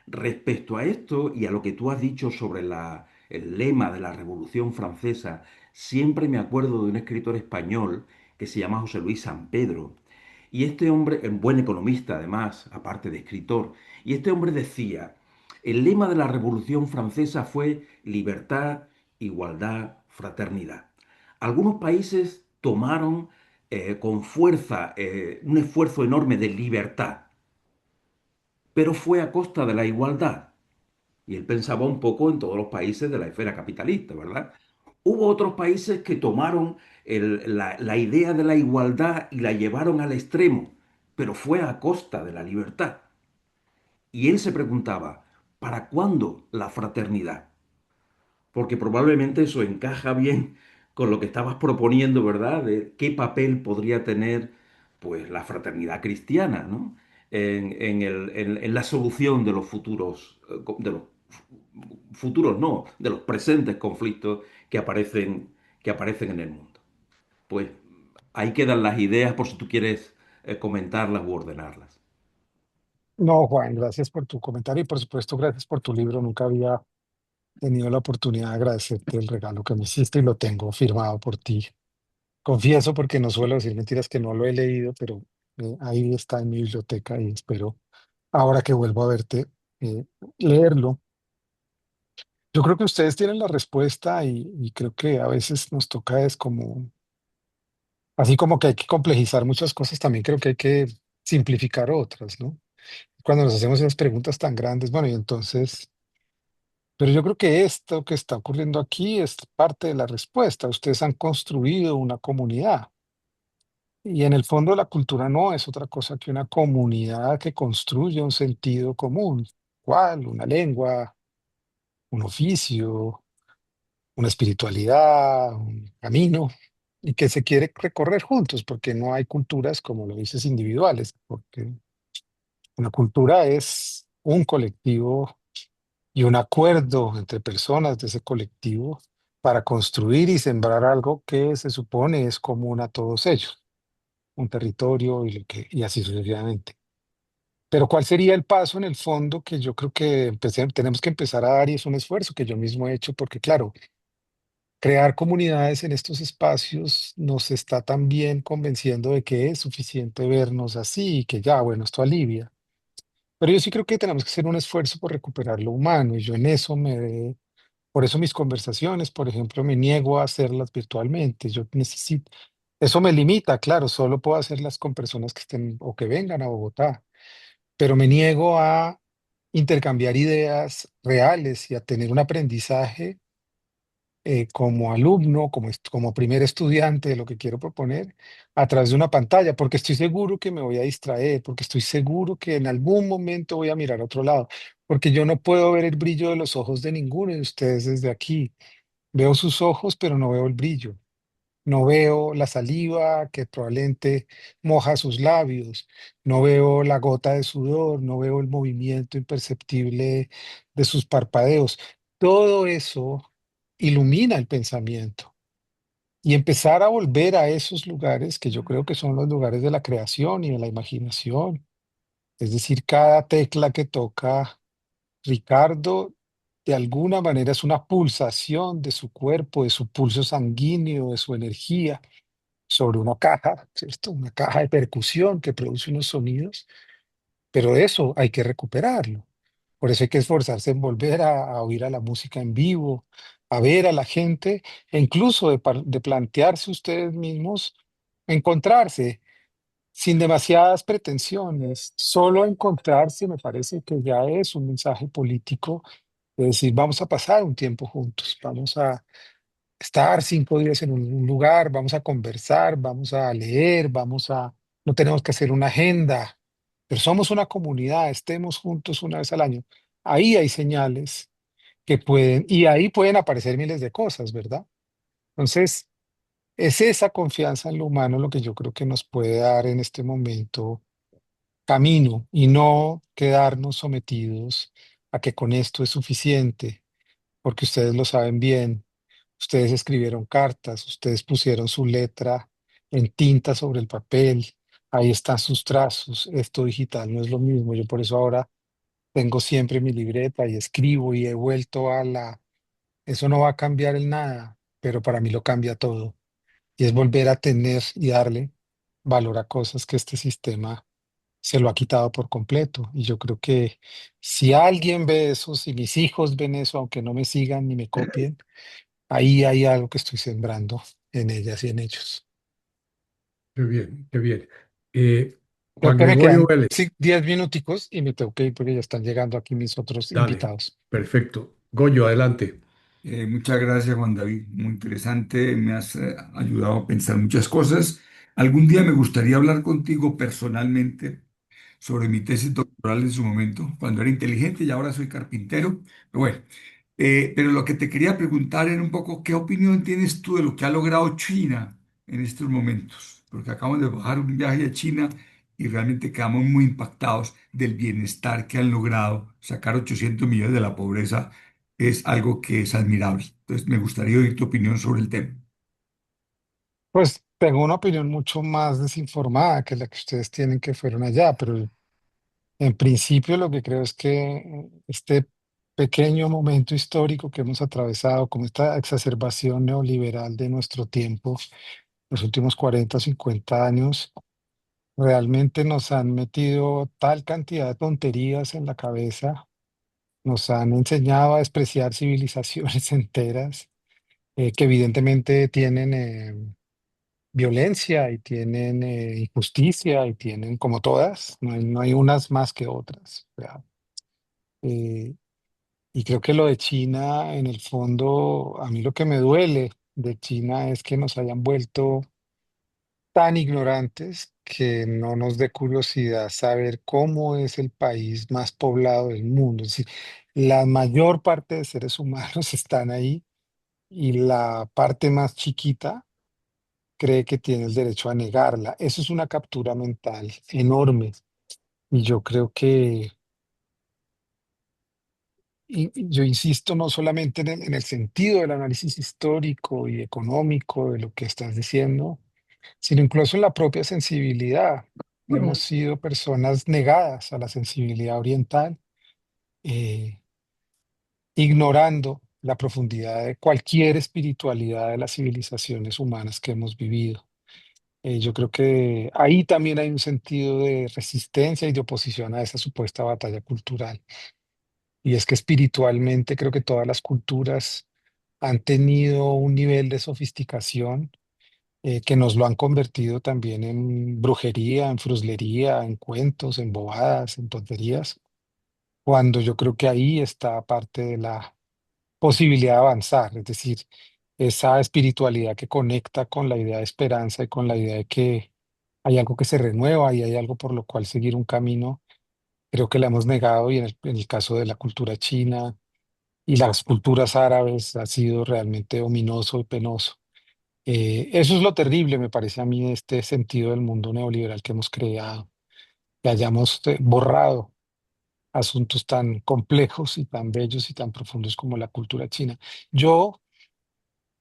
Respecto a esto y a lo que tú has dicho sobre el lema de la Revolución Francesa, siempre me acuerdo de un escritor español que se llama José Luis San Pedro. Y este hombre, un buen economista además, aparte de escritor, y este hombre decía, el lema de la Revolución Francesa fue libertad, igualdad, fraternidad. Algunos países tomaron con fuerza un esfuerzo enorme de libertad, pero fue a costa de la igualdad. Y él pensaba un poco en todos los países de la esfera capitalista, ¿verdad? Hubo otros países que tomaron la idea de la igualdad y la llevaron al extremo, pero fue a costa de la libertad. Y él se preguntaba, ¿para cuándo la fraternidad? Porque probablemente eso encaja bien con lo que estabas proponiendo, ¿verdad? De qué papel podría tener, pues, la fraternidad cristiana, ¿no? En la solución de los futuros, no, de los presentes conflictos que aparecen en el mundo. Pues ahí quedan las ideas por si tú quieres comentarlas u ordenarlas. No, Juan, gracias por tu comentario y por supuesto gracias por tu libro. Nunca había tenido la oportunidad de agradecerte el regalo que me hiciste y lo tengo firmado por ti. Confieso porque no suelo decir mentiras que no lo he leído, pero ahí está en mi biblioteca y espero ahora que vuelvo a verte eh, leerlo. Yo creo que ustedes tienen la respuesta y creo que a veces nos toca es como, así como que hay que complejizar muchas cosas, también creo que hay que simplificar otras, ¿no? Cuando nos hacemos esas preguntas tan grandes, bueno, y entonces, pero yo creo que esto que está ocurriendo aquí es parte de la respuesta. Ustedes han construido una comunidad y en el fondo la cultura no es otra cosa que una comunidad que construye un sentido común. ¿Cuál? Una lengua, un oficio, una espiritualidad, un camino, y que se quiere recorrer juntos, porque no hay culturas, como lo dices, individuales, porque una cultura es un colectivo y un acuerdo entre personas de ese colectivo para construir y sembrar algo que se supone es común a todos ellos, un territorio y así sucesivamente. Pero ¿cuál sería el paso en el fondo que yo creo que tenemos que empezar a dar y es un esfuerzo que yo mismo he hecho? Porque claro, crear comunidades en estos espacios nos está también convenciendo de que es suficiente vernos así y que ya, bueno, esto alivia. Pero yo sí creo que tenemos que hacer un esfuerzo por recuperar lo humano y yo en eso por eso mis conversaciones, por ejemplo, me niego a hacerlas virtualmente. Yo necesito, eso me limita, claro, solo puedo hacerlas con personas que estén o que vengan a Bogotá, pero me niego a intercambiar ideas reales y a tener un aprendizaje como alumno, como primer estudiante de lo que quiero proponer, a través de una pantalla, porque estoy seguro que me voy a distraer, porque estoy seguro que en algún momento voy a mirar a otro lado, porque yo no puedo ver el brillo de los ojos de ninguno de ustedes desde aquí. Veo sus ojos, pero no veo el brillo. No veo la saliva que probablemente moja sus labios, no veo la gota de sudor, no veo el movimiento imperceptible de sus parpadeos. Todo eso ilumina el pensamiento y empezar a volver a esos lugares que yo creo que son los lugares de la creación y de la imaginación. Es decir, cada tecla que toca Ricardo de alguna manera es una pulsación de su cuerpo, de su pulso sanguíneo, de su energía sobre una caja, ¿cierto? Una caja de percusión que produce unos sonidos, pero eso hay que recuperarlo. Por eso hay que esforzarse en volver a oír a la música en vivo, a ver a la gente, e incluso de plantearse ustedes mismos, encontrarse sin demasiadas pretensiones, solo encontrarse me parece que ya es un mensaje político, de decir, vamos a pasar un tiempo juntos, vamos a estar 5 días en un lugar, vamos a conversar, vamos a leer, no tenemos que hacer una agenda, pero somos una comunidad, estemos juntos una vez al año. Ahí hay señales que pueden, y ahí pueden aparecer miles de cosas, ¿verdad? Entonces, es esa confianza en lo humano lo que yo creo que nos puede dar en este momento camino y no quedarnos sometidos a que con esto es suficiente, porque ustedes lo saben bien. Ustedes escribieron cartas, ustedes pusieron su letra en tinta sobre el papel, ahí están sus trazos. Esto digital no es lo mismo. Yo por eso ahora tengo siempre mi libreta y escribo y he vuelto a la... Eso no va a cambiar el nada, pero para mí lo cambia todo. Y es volver a tener y darle valor a cosas que este sistema se lo ha quitado por completo. Y yo creo que si alguien ve eso, si mis hijos ven eso, aunque no me sigan ni me copien, ahí hay algo que estoy sembrando en ellas y en ellos. Qué bien, qué bien. Eh, Creo Juan que me Gregorio quedan Vélez, 10 minuticos y me tengo que ir porque ya están llegando aquí mis otros dale, invitados. perfecto. Goyo, adelante. Muchas gracias, Juan David. Muy interesante. Me has ayudado a pensar muchas cosas. Algún día me gustaría hablar contigo personalmente sobre mi tesis doctoral en su momento, cuando era inteligente y ahora soy carpintero. Pero bueno, pero lo que te quería preguntar era un poco qué opinión tienes tú de lo que ha logrado China en estos momentos, porque acabamos de bajar un viaje a China y realmente quedamos muy impactados del bienestar que han logrado. Sacar 800 millones de la pobreza es algo que es admirable. Entonces, me gustaría oír tu opinión sobre el tema. Pues tengo una opinión mucho más desinformada que la que ustedes tienen que fueron allá, pero en principio lo que creo es que este pequeño momento histórico que hemos atravesado, como esta exacerbación neoliberal de nuestro tiempo, los últimos 40 o 50 años, realmente nos han metido tal cantidad de tonterías en la cabeza, nos han enseñado a despreciar civilizaciones enteras, que evidentemente tienen violencia y tienen injusticia y tienen como todas, no hay unas más que otras. O sea, eh, y creo que lo de China, en el fondo, a mí lo que me duele de China es que nos hayan vuelto tan ignorantes que no nos dé curiosidad saber cómo es el país más poblado del mundo. Es decir, la mayor parte de seres humanos están ahí y la parte más chiquita cree que tiene el derecho a negarla. Eso es una captura mental enorme. Y yo creo que, y yo insisto, no solamente en el sentido del análisis histórico y económico de lo que estás diciendo, sino incluso en la propia sensibilidad. Hemos sido personas negadas a la sensibilidad oriental, eh, ignorando la profundidad de cualquier espiritualidad de las civilizaciones humanas que hemos vivido. Yo creo que ahí también hay un sentido de resistencia y de oposición a esa supuesta batalla cultural. Y es que espiritualmente creo que todas las culturas han tenido un nivel de sofisticación que nos lo han convertido también en brujería, en fruslería, en cuentos, en bobadas, en tonterías, cuando yo creo que ahí está parte de la posibilidad de avanzar, es decir, esa espiritualidad que conecta con la idea de esperanza y con la idea de que hay algo que se renueva y hay algo por lo cual seguir un camino, creo que la hemos negado y en el caso de la cultura china y las culturas árabes ha sido realmente ominoso y penoso. Eso es lo terrible, me parece a mí, de este sentido del mundo neoliberal que hemos creado, que hayamos borrado asuntos tan complejos y tan bellos y tan profundos como la cultura china. Yo,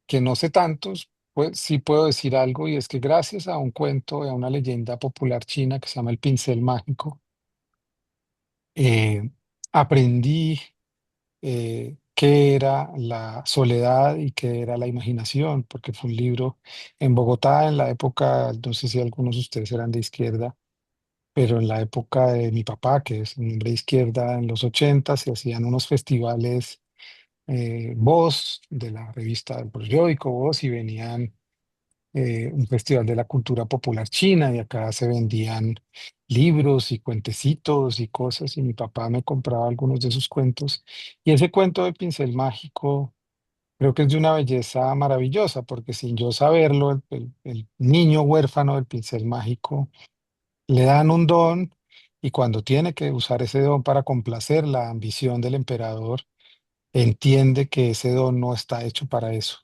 que no sé tantos, pues sí puedo decir algo y es que gracias a un cuento, a una leyenda popular china que se llama El Pincel Mágico, eh, aprendí qué era la soledad y qué era la imaginación, porque fue un libro en Bogotá en la época, no sé si algunos de ustedes eran de izquierda, pero en la época de mi papá, que es un hombre de izquierda, en los 80 se hacían unos festivales Voz, de la revista del periódico Voz, y venían un festival de la cultura popular china, y acá se vendían libros y cuentecitos y cosas, y mi papá me compraba algunos de esos cuentos. Y ese cuento del pincel mágico creo que es de una belleza maravillosa, porque sin yo saberlo, el niño huérfano del pincel mágico le dan un don, y cuando tiene que usar ese don para complacer la ambición del emperador, entiende que ese don no está hecho para eso.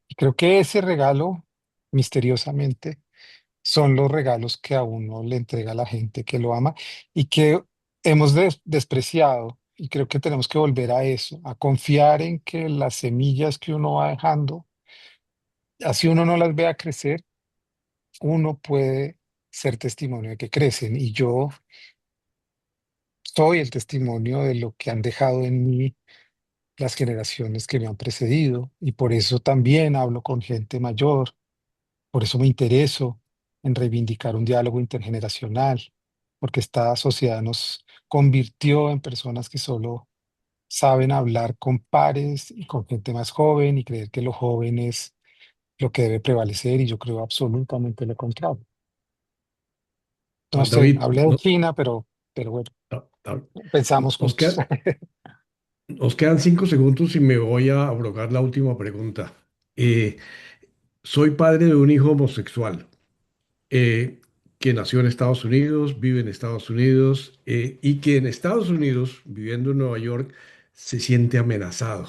Y creo que ese regalo, misteriosamente, son los regalos que a uno le entrega la gente que lo ama y que hemos despreciado. Y creo que tenemos que volver a eso, a confiar en que las semillas que uno va dejando, así uno no las vea crecer, uno puede ser testimonio de que crecen. Y yo soy el testimonio de lo que han dejado en mí las generaciones que me han precedido. Y por eso también hablo con gente mayor. Por eso me intereso en reivindicar un diálogo intergeneracional, porque esta sociedad nos convirtió en personas que solo saben hablar con pares y con gente más joven, y creer que lo joven es lo que debe prevalecer, y yo creo absolutamente lo contrario. No Juan sé, David, hablé de China, pero bueno, no, pensamos nos juntos. nos quedan 5 segundos y me voy a abrogar la última pregunta. Eh, Soy padre de un hijo homosexual eh, que nació en Estados Unidos, vive en Estados Unidos y que en Estados Unidos, viviendo en Nueva York, se siente amenazado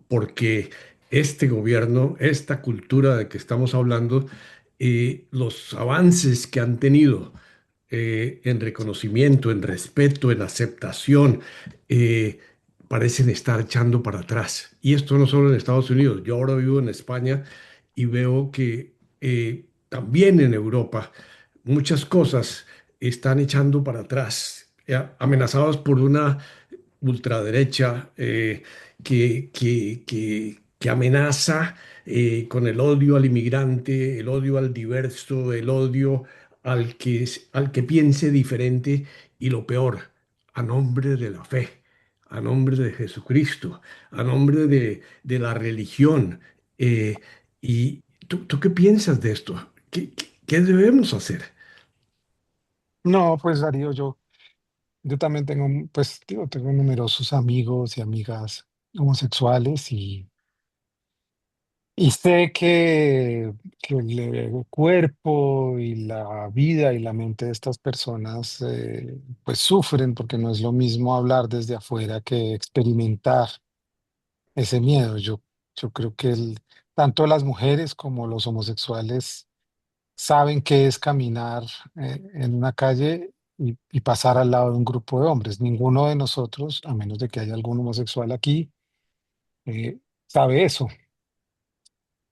porque este gobierno, esta cultura de que estamos hablando, los avances que han tenido en reconocimiento, en respeto, en aceptación, eh, parecen estar echando para atrás. Y esto no solo en Estados Unidos, yo ahora vivo en España y veo que también en Europa muchas cosas están echando para atrás, amenazados por una ultraderecha que amenaza con el odio al inmigrante, el odio al diverso, el odio al que piense diferente y lo peor, a nombre de la fe, a nombre de Jesucristo, a nombre de la religión. Eh, ¿Y tú qué piensas de esto? ¿Qué debemos hacer? No, pues Darío, yo también tengo, pues, digo, tengo numerosos amigos y amigas homosexuales, y sé que el cuerpo y la vida y la mente de estas personas pues sufren, porque no es lo mismo hablar desde afuera que experimentar ese miedo. Yo creo que tanto las mujeres como los homosexuales saben qué es caminar en una calle y pasar al lado de un grupo de hombres. Ninguno de nosotros, a menos de que haya algún homosexual aquí, sabe eso.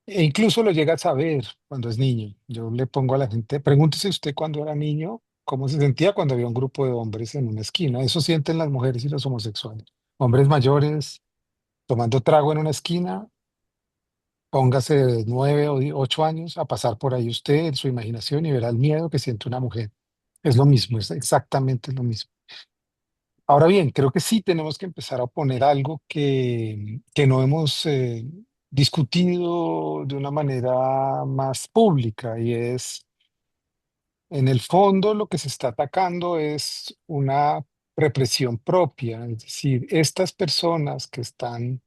E incluso lo llega a saber cuando es niño. Yo le pongo a la gente, pregúntese usted cuando era niño, cómo se sentía cuando había un grupo de hombres en una esquina. Eso sienten las mujeres y los homosexuales. Hombres mayores tomando trago en una esquina, póngase de 9 o 8 años a pasar por ahí usted en su imaginación y verá el miedo que siente una mujer. Es lo mismo, es exactamente lo mismo. Ahora bien, creo que sí tenemos que empezar a poner algo que no hemos discutido de una manera más pública, y es, en el fondo, lo que se está atacando es una represión propia. Es decir, estas personas que están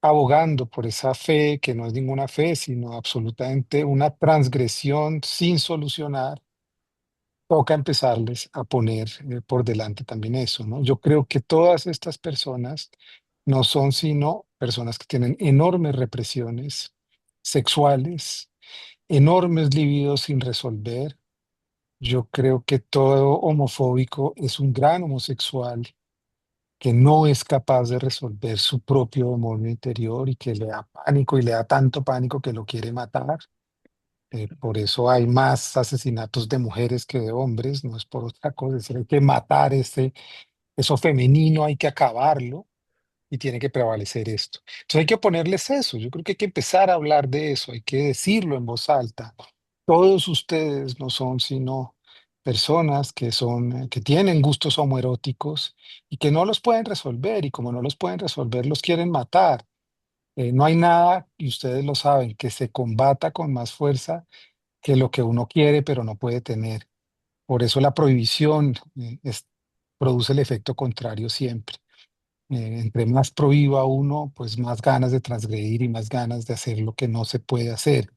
abogando por esa fe, que no es ninguna fe, sino absolutamente una transgresión sin solucionar, toca empezarles a poner por delante también eso, ¿no? Yo creo que todas estas personas no son sino personas que tienen enormes represiones sexuales, enormes libidos sin resolver. Yo creo que todo homofóbico es un gran homosexual que no es capaz de resolver su propio demonio interior, y que le da pánico, y le da tanto pánico que lo quiere matar. Por eso hay más asesinatos de mujeres que de hombres, no es por otra cosa, es decir, hay que matar eso femenino, hay que acabarlo, y tiene que prevalecer esto. Entonces hay que ponerles eso, yo creo que hay que empezar a hablar de eso, hay que decirlo en voz alta. Todos ustedes no son sino personas que son, que tienen gustos homoeróticos y que no los pueden resolver, y como no los pueden resolver, los quieren matar. No hay nada, y ustedes lo saben, que se combata con más fuerza que lo que uno quiere pero no puede tener. Por eso la prohibición produce el efecto contrario siempre. Entre más prohíba uno, pues más ganas de transgredir y más ganas de hacer lo que no se puede hacer.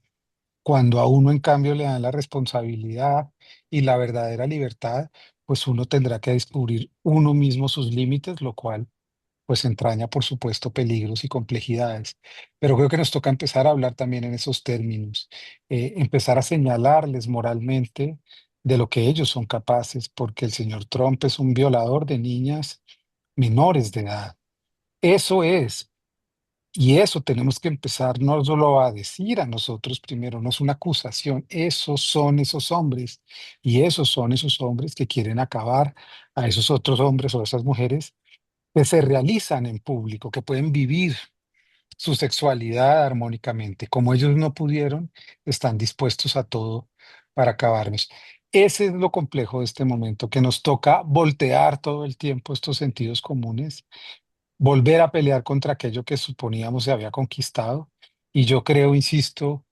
Cuando a uno, en cambio, le dan la responsabilidad y la verdadera libertad, pues uno tendrá que descubrir uno mismo sus límites, lo cual pues entraña, por supuesto, peligros y complejidades. Pero creo que nos toca empezar a hablar también en esos términos, empezar a señalarles moralmente de lo que ellos son capaces, porque el señor Trump es un violador de niñas menores de edad. Eso es. Y eso tenemos que empezar no solo a decir a nosotros primero, no es una acusación, esos son esos hombres y esos son esos hombres que quieren acabar a esos otros hombres o esas mujeres que se realizan en público, que pueden vivir su sexualidad armónicamente. Como ellos no pudieron, están dispuestos a todo para acabarnos. Ese es lo complejo de este momento, que nos toca voltear todo el tiempo estos sentidos comunes, volver a pelear contra aquello que suponíamos se había conquistado. Y yo creo, insisto,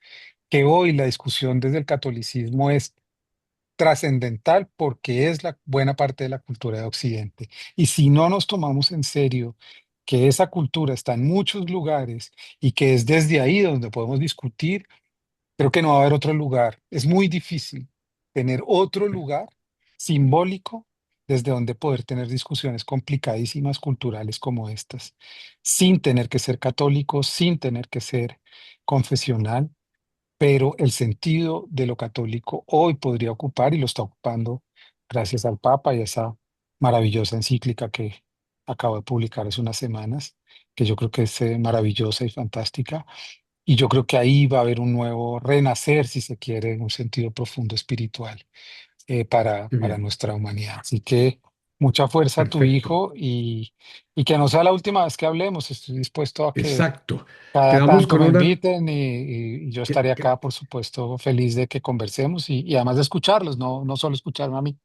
que hoy la discusión desde el catolicismo es trascendental porque es la buena parte de la cultura de Occidente. Y si no nos tomamos en serio que esa cultura está en muchos lugares y que es desde ahí donde podemos discutir, creo que no va a haber otro lugar. Es muy difícil tener otro lugar simbólico desde donde poder tener discusiones complicadísimas culturales como estas, sin tener que ser católico, sin tener que ser confesional, pero el sentido de lo católico hoy podría ocupar y lo está ocupando gracias al Papa y a esa maravillosa encíclica que acabo de publicar hace unas semanas, que yo creo que es maravillosa y fantástica. Y yo creo que ahí va a haber un nuevo renacer, si se quiere, en un sentido profundo espiritual Qué para bien, nuestra humanidad. Así que mucha fuerza a tu perfecto. hijo y que no sea la última vez que hablemos. Estoy dispuesto a que Exacto. cada Quedamos tanto con me una, inviten y yo estaré que- acá, por supuesto, feliz de que conversemos y además de escucharlos, no solo escucharme a mí.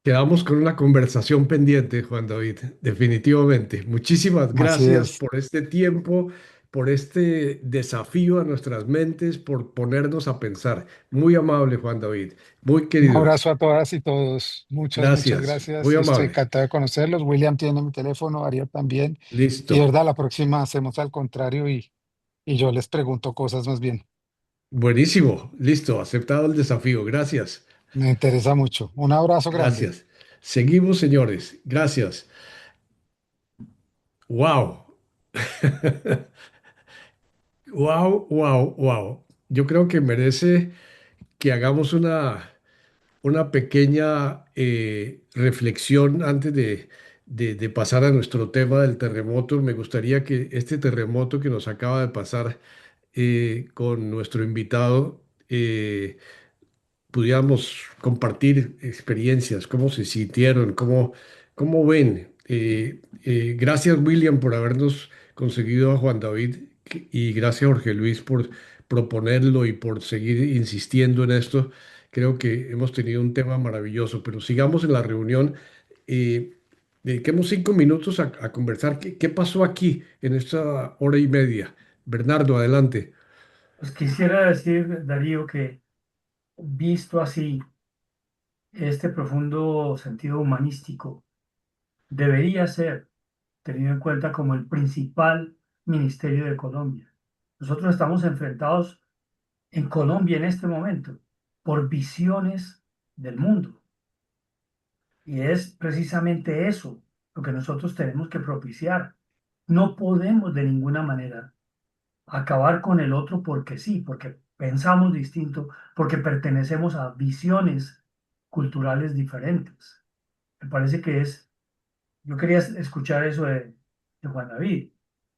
quedamos con una conversación pendiente, Juan David, definitivamente. Muchísimas Así gracias es. por este tiempo, por este desafío a nuestras mentes, por ponernos a pensar. Muy amable, Juan David, muy Un querido. abrazo a todas y todos. Muchas Gracias, gracias. muy Estoy amable. encantado de conocerlos. William tiene mi teléfono, Ariel también. Y de Listo. verdad, la próxima hacemos al contrario y yo les pregunto cosas más bien. Buenísimo. Listo. Aceptado el desafío. Gracias. Me interesa mucho. Un abrazo grande. Gracias. Seguimos, señores. Gracias. Wow. Wow, wow, wow. Yo creo que merece que hagamos una pequeña reflexión antes de pasar a nuestro tema del terremoto. Me gustaría que este terremoto que nos acaba de pasar con nuestro invitado, pudiéramos compartir experiencias, cómo se sintieron, cómo ven. Gracias, William, por habernos conseguido a Juan David y gracias, Jorge Luis, por proponerlo y por seguir insistiendo en esto. Creo que hemos tenido un tema maravilloso, pero sigamos en la reunión. Dediquemos 5 minutos a conversar. ¿Qué pasó aquí en esta hora y media? Bernardo, adelante. Pues quisiera decir, Darío, que visto así, este profundo sentido humanístico debería ser tenido en cuenta como el principal ministerio de Colombia. Nosotros estamos enfrentados en Colombia en este momento por visiones del mundo. Y es precisamente eso lo que nosotros tenemos que propiciar. No podemos de ninguna manera acabar con el otro porque sí, porque pensamos distinto, porque pertenecemos a visiones culturales diferentes. Me parece que yo quería escuchar eso de Juan David.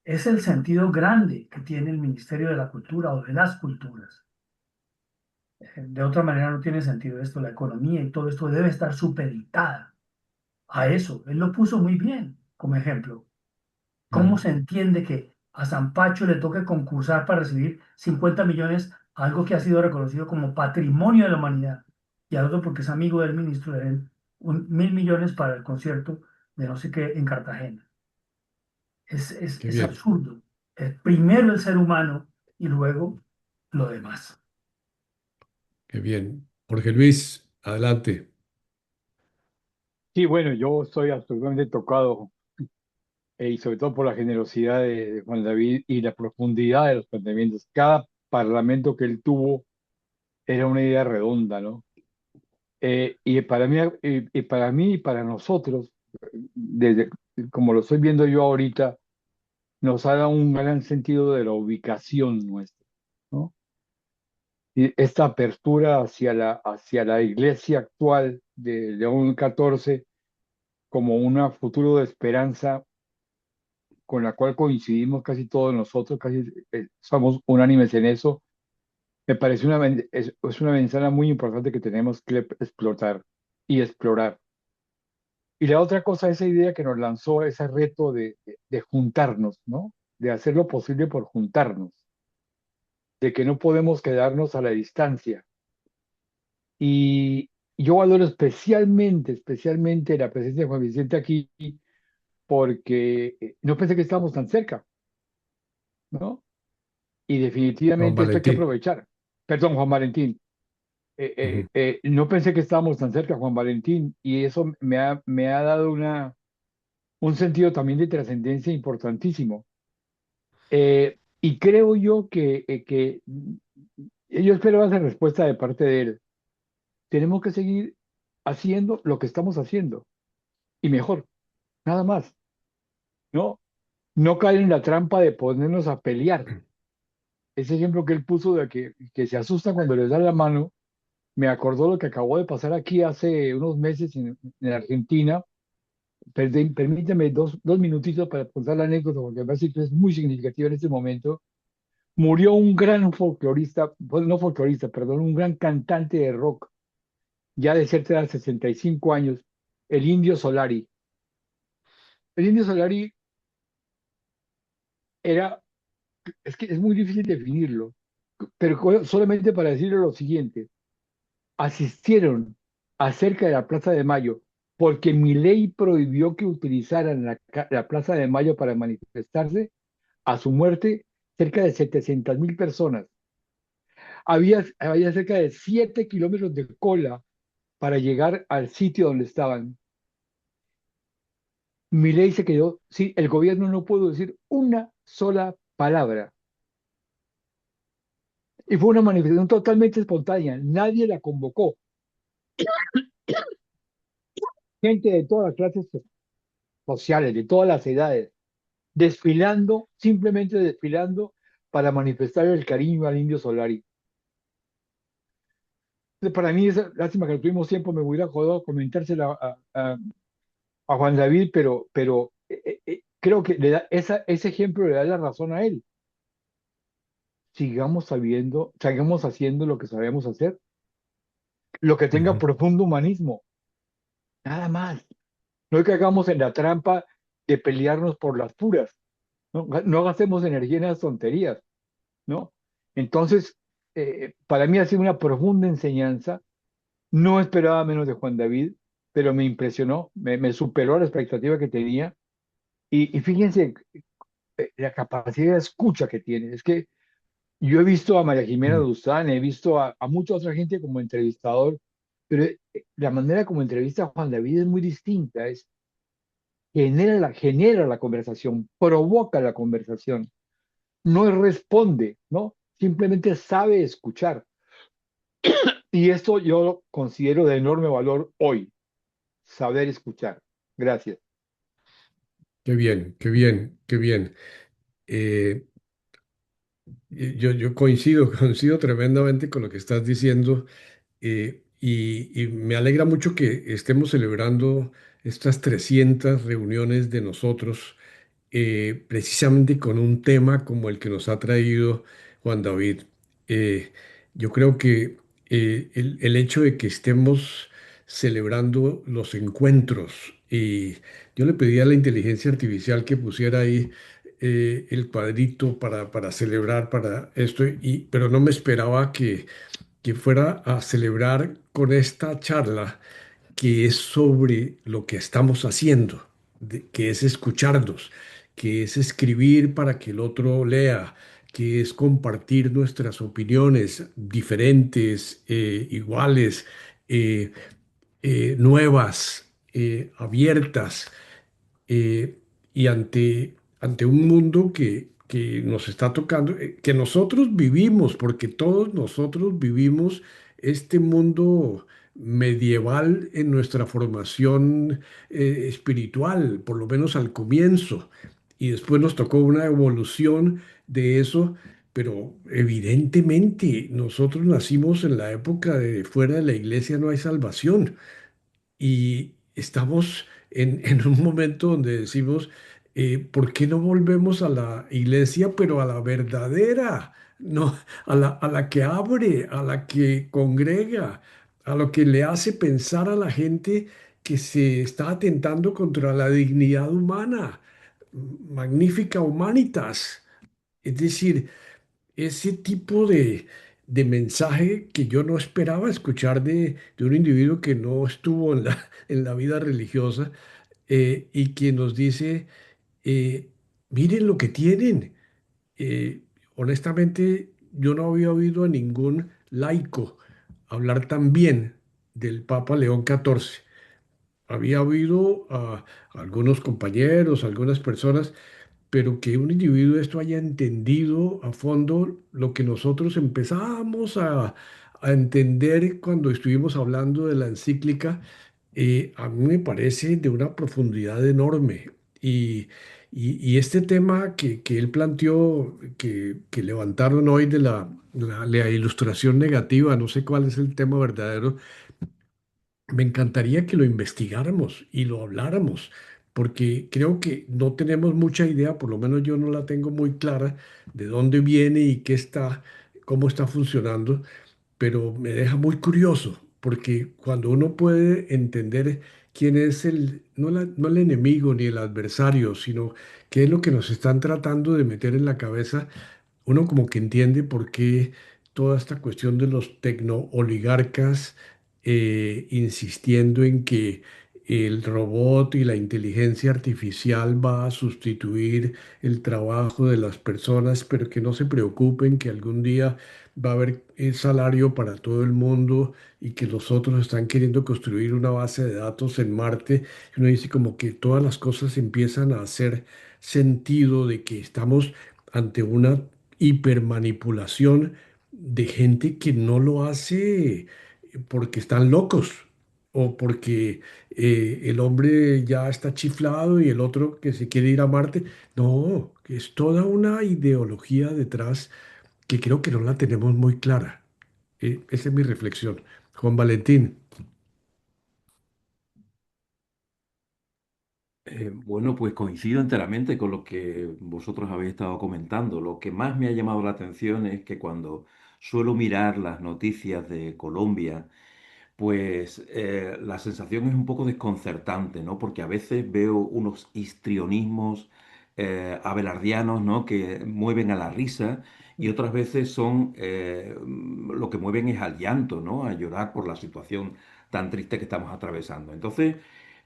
Es el sentido grande que tiene el Ministerio de la Cultura o de las culturas. De otra manera no tiene sentido esto. La economía y todo esto debe estar supeditada a eso. Él lo puso muy bien como ejemplo. ¿Cómo se entiende que a San Pacho le toque concursar para recibir 50 millones, algo que ha sido reconocido como patrimonio de la humanidad? y al otro porque es amigo del ministro, le den 1.000 millones para el concierto de no sé qué en Cartagena. Qué Es bien, absurdo. Primero el ser humano y luego lo demás. qué bien. Jorge Luis, adelante. Sí, bueno, yo estoy absolutamente tocado, y sobre todo por la generosidad de Juan David y la profundidad de los planteamientos. Cada parlamento que él tuvo era una idea redonda, ¿no? Y para mí y para nosotros, desde como lo estoy viendo yo ahorita, nos ha dado un gran sentido de la ubicación nuestra, ¿no? Y esta apertura hacia la iglesia actual de León XIV como un futuro de esperanza con la cual coincidimos casi todos nosotros, casi somos unánimes en eso, me parece es una ventana muy importante que tenemos que explotar y explorar. Y la otra cosa, esa idea que nos lanzó, ese reto de juntarnos, ¿no? De hacer lo posible por juntarnos, de que no podemos quedarnos a la distancia. Y yo valoro especialmente la presencia de Juan Vicente aquí, porque no pensé que estábamos tan cerca, ¿no? Y Juan definitivamente esto hay que Valentín. aprovechar. Perdón, Juan Valentín. Ujú. No pensé que estábamos tan cerca, Juan Valentín, y eso me ha dado un sentido también de trascendencia importantísimo. Y creo yo que yo espero esa respuesta de parte de él. Tenemos que seguir haciendo lo que estamos haciendo, y mejor, nada más, ¿no? No caer en la trampa de ponernos a pelear. Ese ejemplo que él puso de que se asustan cuando les dan la mano, me acordó lo que acabó de pasar aquí hace unos meses en Argentina. Permíteme dos minutitos para contar la anécdota, porque me parece que es muy significativa en este momento. Murió un gran folclorista, pues, no folclorista, perdón, un gran cantante de rock, ya de cerca de 65 años, el Indio Solari. El Indio Solari era, es que es muy difícil definirlo, pero solamente para decirle lo siguiente: asistieron acerca de la Plaza de Mayo porque mi ley prohibió que utilizaran la Plaza de Mayo para manifestarse. A su muerte, cerca de 700.000 personas. Había cerca de 7 kilómetros de cola para llegar al sitio donde estaban. Mi ley se quedó, sí, el gobierno no pudo decir una sola palabra. Y fue una manifestación totalmente espontánea, nadie la convocó. Gente de todas las clases sociales, de todas las edades, desfilando, simplemente desfilando para manifestar el cariño al Indio Solari. Para mí es lástima que no tuvimos tiempo, me hubiera jodido comentársela a Juan David, pero creo que ese ejemplo le da la razón a él. Sigamos haciendo lo que sabemos hacer, lo que tenga Ujú. profundo humanismo, nada más. No que hagamos en la trampa de pelearnos por las puras, no, no gastemos energía en las tonterías, ¿no? Entonces, para mí ha sido una profunda enseñanza. No esperaba menos de Juan David, pero me impresionó, me superó la expectativa que tenía. Y fíjense la capacidad de escucha que tiene. Es que yo he visto a María Jimena Mm. Duzán, he visto a mucha otra gente como entrevistador, pero la manera como entrevista a Juan David es muy distinta. Genera la conversación, provoca la conversación, no responde, ¿no? Simplemente sabe escuchar. Y esto yo lo considero de enorme valor hoy, saber escuchar. Gracias. Qué bien, qué bien, qué bien. Eh, yo coincido, coincido tremendamente con lo que estás diciendo. Y me alegra mucho que estemos celebrando estas 300 reuniones de nosotros, precisamente con un tema como el que nos ha traído Juan David. Eh, yo creo que el hecho de que estemos celebrando los encuentros, y yo le pedí a la inteligencia artificial que pusiera ahí el cuadrito para celebrar para esto, pero no me esperaba que que fuera a celebrar con esta charla que es sobre lo que estamos haciendo, que es escucharnos, que es escribir para que el otro lea, que es compartir nuestras opiniones diferentes, iguales, eh, nuevas, abiertas, eh, y ante un mundo que nos está tocando, que nosotros vivimos, porque todos nosotros vivimos este mundo medieval en nuestra formación espiritual, por lo menos al comienzo, y después nos tocó una evolución de eso. Pero evidentemente nosotros nacimos en la época de fuera de la iglesia no hay salvación. Y estamos en un momento donde decimos, ¿por qué no volvemos a la iglesia, pero a la verdadera? No, a la que abre, a la que congrega, a lo que le hace pensar a la gente que se está atentando contra la dignidad humana, magnífica humanitas. Es decir, ese tipo de mensaje que yo no esperaba escuchar de un individuo que no estuvo en la vida religiosa, y que nos dice, eh, miren lo que tienen. Eh, Honestamente, yo no había oído a ningún laico hablar tan bien del Papa León XIV. Había oído a algunos compañeros, algunas personas, pero que un individuo esto haya entendido a fondo lo que nosotros empezamos a entender cuando estuvimos hablando de la encíclica, a mí me parece de una profundidad enorme. Y, y este tema que él planteó, que levantaron hoy de la ilustración negativa, no sé cuál es el tema verdadero, me encantaría que lo investigáramos y lo habláramos, porque creo que no tenemos mucha idea, por lo menos yo no la tengo muy clara, de dónde viene y qué está, cómo está funcionando, pero me deja muy curioso, porque cuando uno puede entender quién es no el enemigo ni el adversario, sino qué es lo que nos están tratando de meter en la cabeza, uno como que entiende por qué toda esta cuestión de los tecno-oligarcas, insistiendo en que el robot y la inteligencia artificial va a sustituir el trabajo de las personas, pero que no se preocupen que algún día va a haber salario para todo el mundo, y que los otros están queriendo construir una base de datos en Marte. Y uno dice como que todas las cosas empiezan a hacer sentido, de que estamos ante una hipermanipulación de gente que no lo hace porque están locos, o porque el hombre ya está chiflado y el otro que se quiere ir a Marte. No, que es toda una ideología detrás que creo que no la tenemos muy clara. Esa es mi reflexión. Juan Valentín. Bueno, pues coincido enteramente con lo que vosotros habéis estado comentando. Lo que más me ha llamado la atención es que cuando suelo mirar las noticias de Colombia, pues la sensación es un poco desconcertante, ¿no? Porque a veces veo unos histrionismos abelardianos, ¿no? Que mueven a la risa, y otras veces son lo que mueven es al llanto, ¿no? A llorar por la situación tan triste que estamos atravesando. Entonces,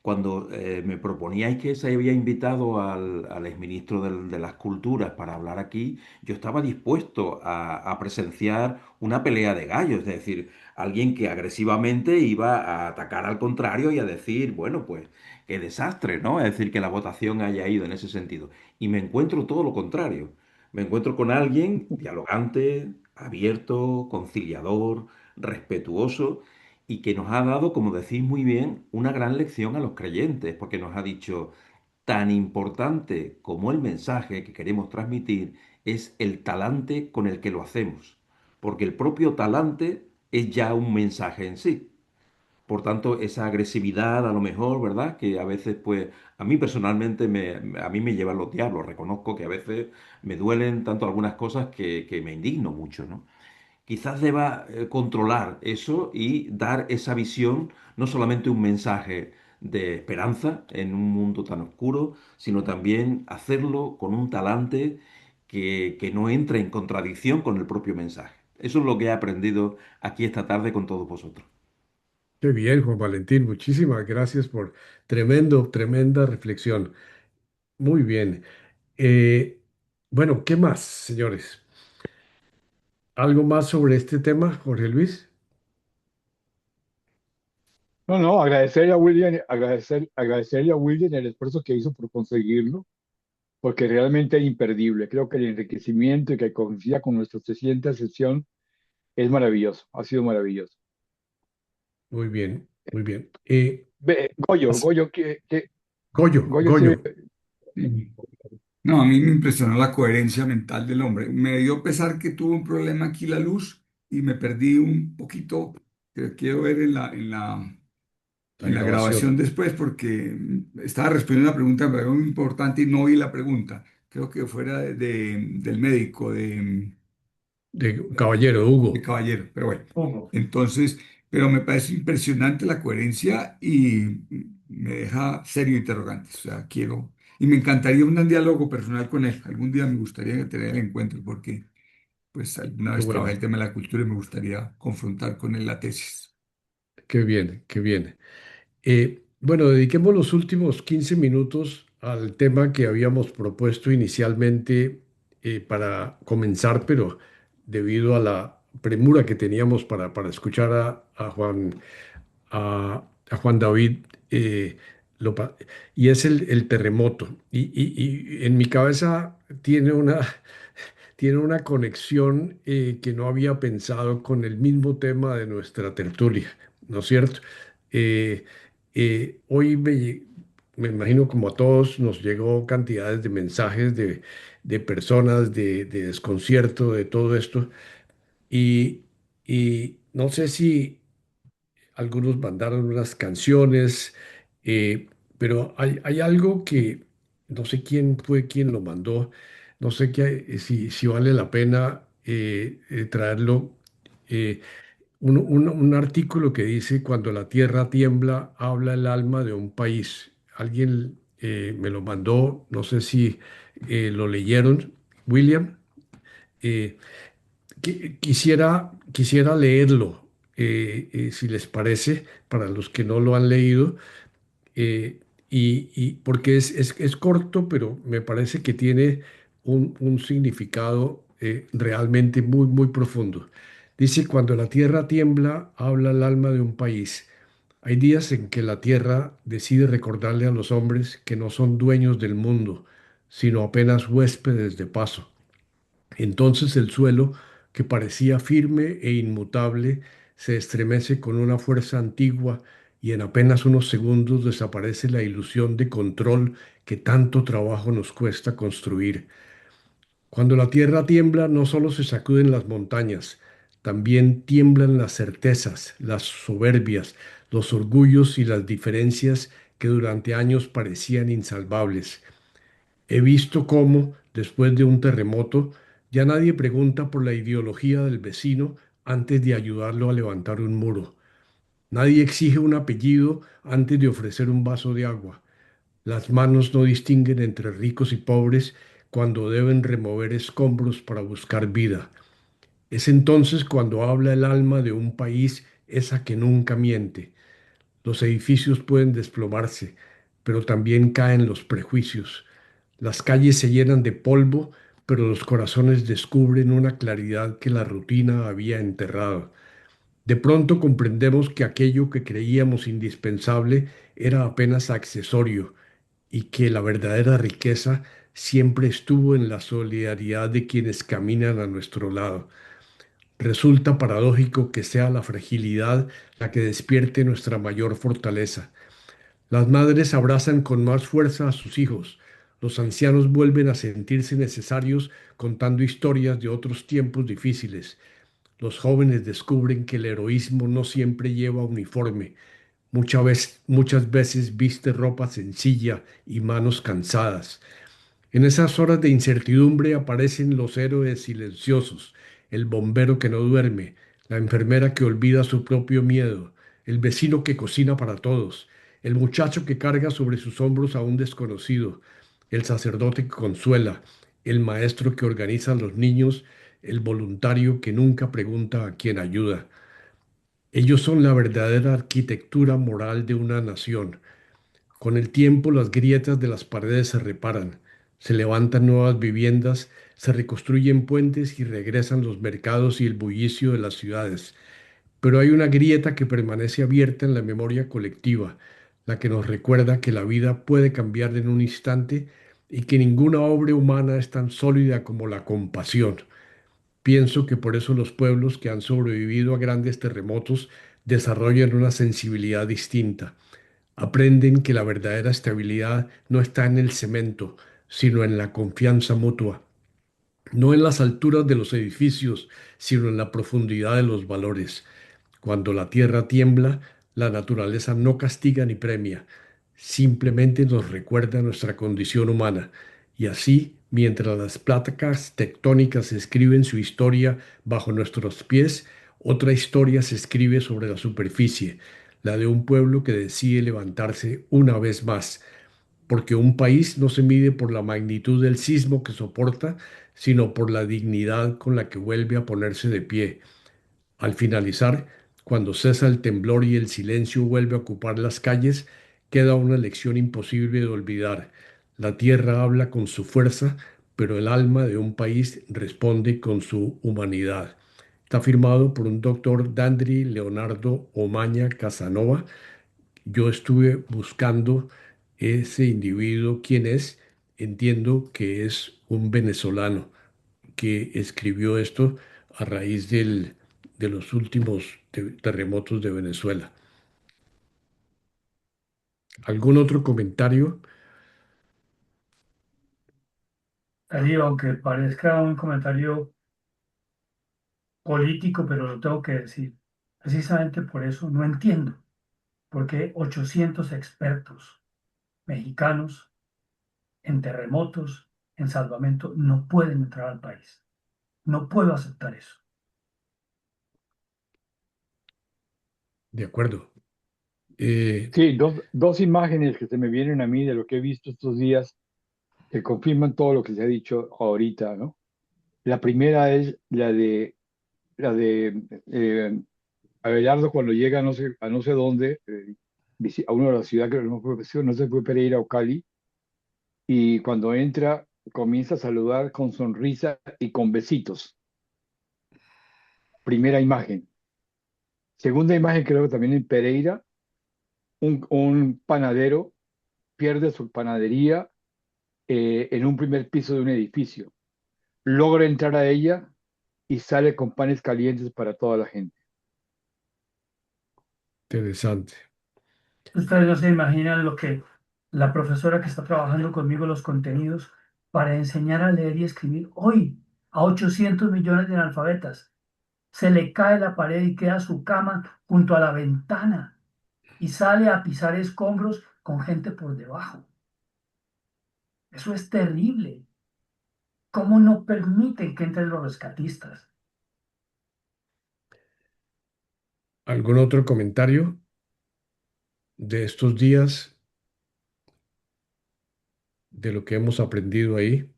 cuando me proponíais que se había invitado al exministro de las Culturas para hablar aquí, yo estaba dispuesto a presenciar una pelea de gallos, es decir, alguien que agresivamente iba a atacar al contrario y a decir, bueno, pues qué desastre, ¿no? Es decir, que la votación haya ido en ese sentido. Y me encuentro todo lo contrario. Me encuentro con alguien dialogante, abierto, conciliador, respetuoso, y que nos ha dado, como decís muy bien, una gran lección a los creyentes, porque nos ha dicho, tan importante como el mensaje que queremos transmitir es el talante con el que lo hacemos, porque el propio talante es ya un mensaje en sí. Por tanto, esa agresividad a lo mejor, ¿verdad? Que a veces, pues, a mí personalmente a mí me llevan los diablos. Reconozco que a veces me duelen tanto algunas cosas que me indigno mucho, ¿no? Quizás deba controlar eso y dar esa visión, no solamente un mensaje de esperanza en un mundo tan oscuro, sino también hacerlo con un talante que no entre en contradicción con el propio mensaje. Eso es lo que he aprendido aquí esta tarde con todos vosotros. Qué bien, Juan Valentín. Muchísimas gracias por tremenda reflexión. Muy bien. Eh, bueno, ¿qué más, señores? ¿Algo más sobre este tema, Jorge Luis? No, no, agradecerle a William el esfuerzo que hizo por conseguirlo, porque realmente es imperdible. Creo que el enriquecimiento y que coincida con nuestra 300 sesión es maravilloso, ha sido maravilloso. Muy bien, muy bien. Goyo, As- Goyo, sí, Goyo. No, a mí me impresionó la coherencia mental del hombre. Me dio pesar que tuvo un problema aquí la luz y me perdí un poquito, que quiero ver La en la grabación grabación después porque estaba respondiendo una pregunta que me pareció muy importante y no oí la pregunta. Creo que fuera del médico, de Caballero, de Hugo. Caballero, pero bueno. Hugo. Entonces, pero me parece impresionante la coherencia y me deja serio interrogantes. O sea, quiero, y me encantaría un diálogo personal con él. Algún día me gustaría tener el encuentro porque, pues, alguna Qué vez trabajé bueno, el tema de la cultura y me gustaría confrontar con él la tesis. qué bien, qué bien. Bueno, dediquemos los últimos 15 minutos al tema que habíamos propuesto inicialmente para comenzar, pero debido a la premura que teníamos para escuchar a Juan David, eh, lo pa- y es el terremoto. Y en mi cabeza tiene tiene una conexión que no había pensado con el mismo tema de nuestra tertulia, ¿no es cierto? Eh, hoy me imagino como a todos nos llegó cantidades de mensajes de personas, de desconcierto, de todo esto, y, y no sé si algunos mandaron unas canciones, eh, pero hay algo que no sé quién fue quien lo mandó, no sé si vale la pena traerlo. eh, un artículo que dice, cuando la tierra tiembla, habla el alma de un país. Alguien me lo mandó, no sé si lo leyeron, William. Eh, quisiera leerlo, si les parece, para los que no lo han leído, y porque es corto, pero me parece que tiene un significado realmente muy profundo. Dice, cuando la tierra tiembla, habla el alma de un país. Hay días en que la tierra decide recordarle a los hombres que no son dueños del mundo, sino apenas huéspedes de paso. Entonces el suelo, que parecía firme e inmutable, se estremece con una fuerza antigua y en apenas unos segundos desaparece la ilusión de control que tanto trabajo nos cuesta construir. Cuando la tierra tiembla, no solo se sacuden las montañas, también tiemblan las certezas, las soberbias, los orgullos y las diferencias que durante años parecían insalvables. He visto cómo, después de un terremoto, ya nadie pregunta por la ideología del vecino antes de ayudarlo a levantar un muro. Nadie exige un apellido antes de ofrecer un vaso de agua. Las manos no distinguen entre ricos y pobres cuando deben remover escombros para buscar vida. Es entonces cuando habla el alma de un país, esa que nunca miente. Los edificios pueden desplomarse, pero también caen los prejuicios. Las calles se llenan de polvo, pero los corazones descubren una claridad que la rutina había enterrado. De pronto comprendemos que aquello que creíamos indispensable era apenas accesorio y que la verdadera riqueza siempre estuvo en la solidaridad de quienes caminan a nuestro lado. Resulta paradójico que sea la fragilidad la que despierte nuestra mayor fortaleza. Las madres abrazan con más fuerza a sus hijos. Los ancianos vuelven a sentirse necesarios contando historias de otros tiempos difíciles. Los jóvenes descubren que el heroísmo no siempre lleva uniforme. Muchas veces viste ropa sencilla y manos cansadas. En esas horas de incertidumbre aparecen los héroes silenciosos, el bombero que no duerme, la enfermera que olvida su propio miedo, el vecino que cocina para todos, el muchacho que carga sobre sus hombros a un desconocido, el sacerdote que consuela, el maestro que organiza a los niños el voluntario que nunca pregunta a quién ayuda. Ellos son la verdadera arquitectura moral de una nación. Con el tiempo las grietas de las paredes se reparan, se levantan nuevas viviendas, se reconstruyen puentes y regresan los mercados y el bullicio de las ciudades. Pero hay una grieta que permanece abierta en la memoria colectiva, la que nos recuerda que la vida puede cambiar en un instante y que ninguna obra humana es tan sólida como la compasión. Pienso que por eso los pueblos que han sobrevivido a grandes terremotos desarrollan una sensibilidad distinta. Aprenden que la verdadera estabilidad no está en el cemento, sino en la confianza mutua, no en las alturas de los edificios, sino en la profundidad de los valores. Cuando la tierra tiembla, la naturaleza no castiga ni premia, simplemente nos recuerda nuestra condición humana. Y así, mientras las placas tectónicas escriben su historia bajo nuestros pies, otra historia se escribe sobre la superficie, la de un pueblo que decide levantarse una vez más, porque un país no se mide por la magnitud del sismo que soporta, sino por la dignidad con la que vuelve a ponerse de pie. Al finalizar, cuando cesa el temblor y el silencio vuelve a ocupar las calles, queda una lección imposible de olvidar. La tierra habla con su fuerza, pero el alma de un país responde con su humanidad. Está firmado por un doctor Dandri Leonardo Omaña Casanova. Yo estuve buscando ese individuo, quién es. Entiendo que es un venezolano que escribió esto a raíz de los últimos terremotos de Venezuela. ¿Algún otro comentario? Darío, aunque parezca un comentario político, pero lo tengo que decir. Precisamente por eso no entiendo por qué 800 expertos mexicanos en terremotos, en salvamento, no pueden entrar al país. No puedo aceptar eso. De acuerdo. Eh, Sí, dos imágenes que se me vienen a mí de lo que he visto estos días que confirman todo lo que se ha dicho ahorita, ¿no? La primera es la de Abelardo cuando llega a no sé dónde, a una de las ciudades que no se fue Pereira o Cali, y cuando entra comienza a saludar con sonrisa y con besitos. Primera imagen. Segunda imagen, creo que también en Pereira, un panadero pierde su panadería en un primer piso de un edificio. Logra entrar a ella y sale con panes calientes para toda la gente. Interesante. Ustedes no se imaginan lo que la profesora que está trabajando conmigo los contenidos para enseñar a leer y escribir hoy a 800 millones de analfabetas. Se le cae la pared y queda su cama junto a la ventana y sale a pisar escombros con gente por debajo. Eso es terrible. ¿Cómo no permiten que entren los rescatistas? ¿Algún otro comentario de estos días, de lo que hemos aprendido ahí?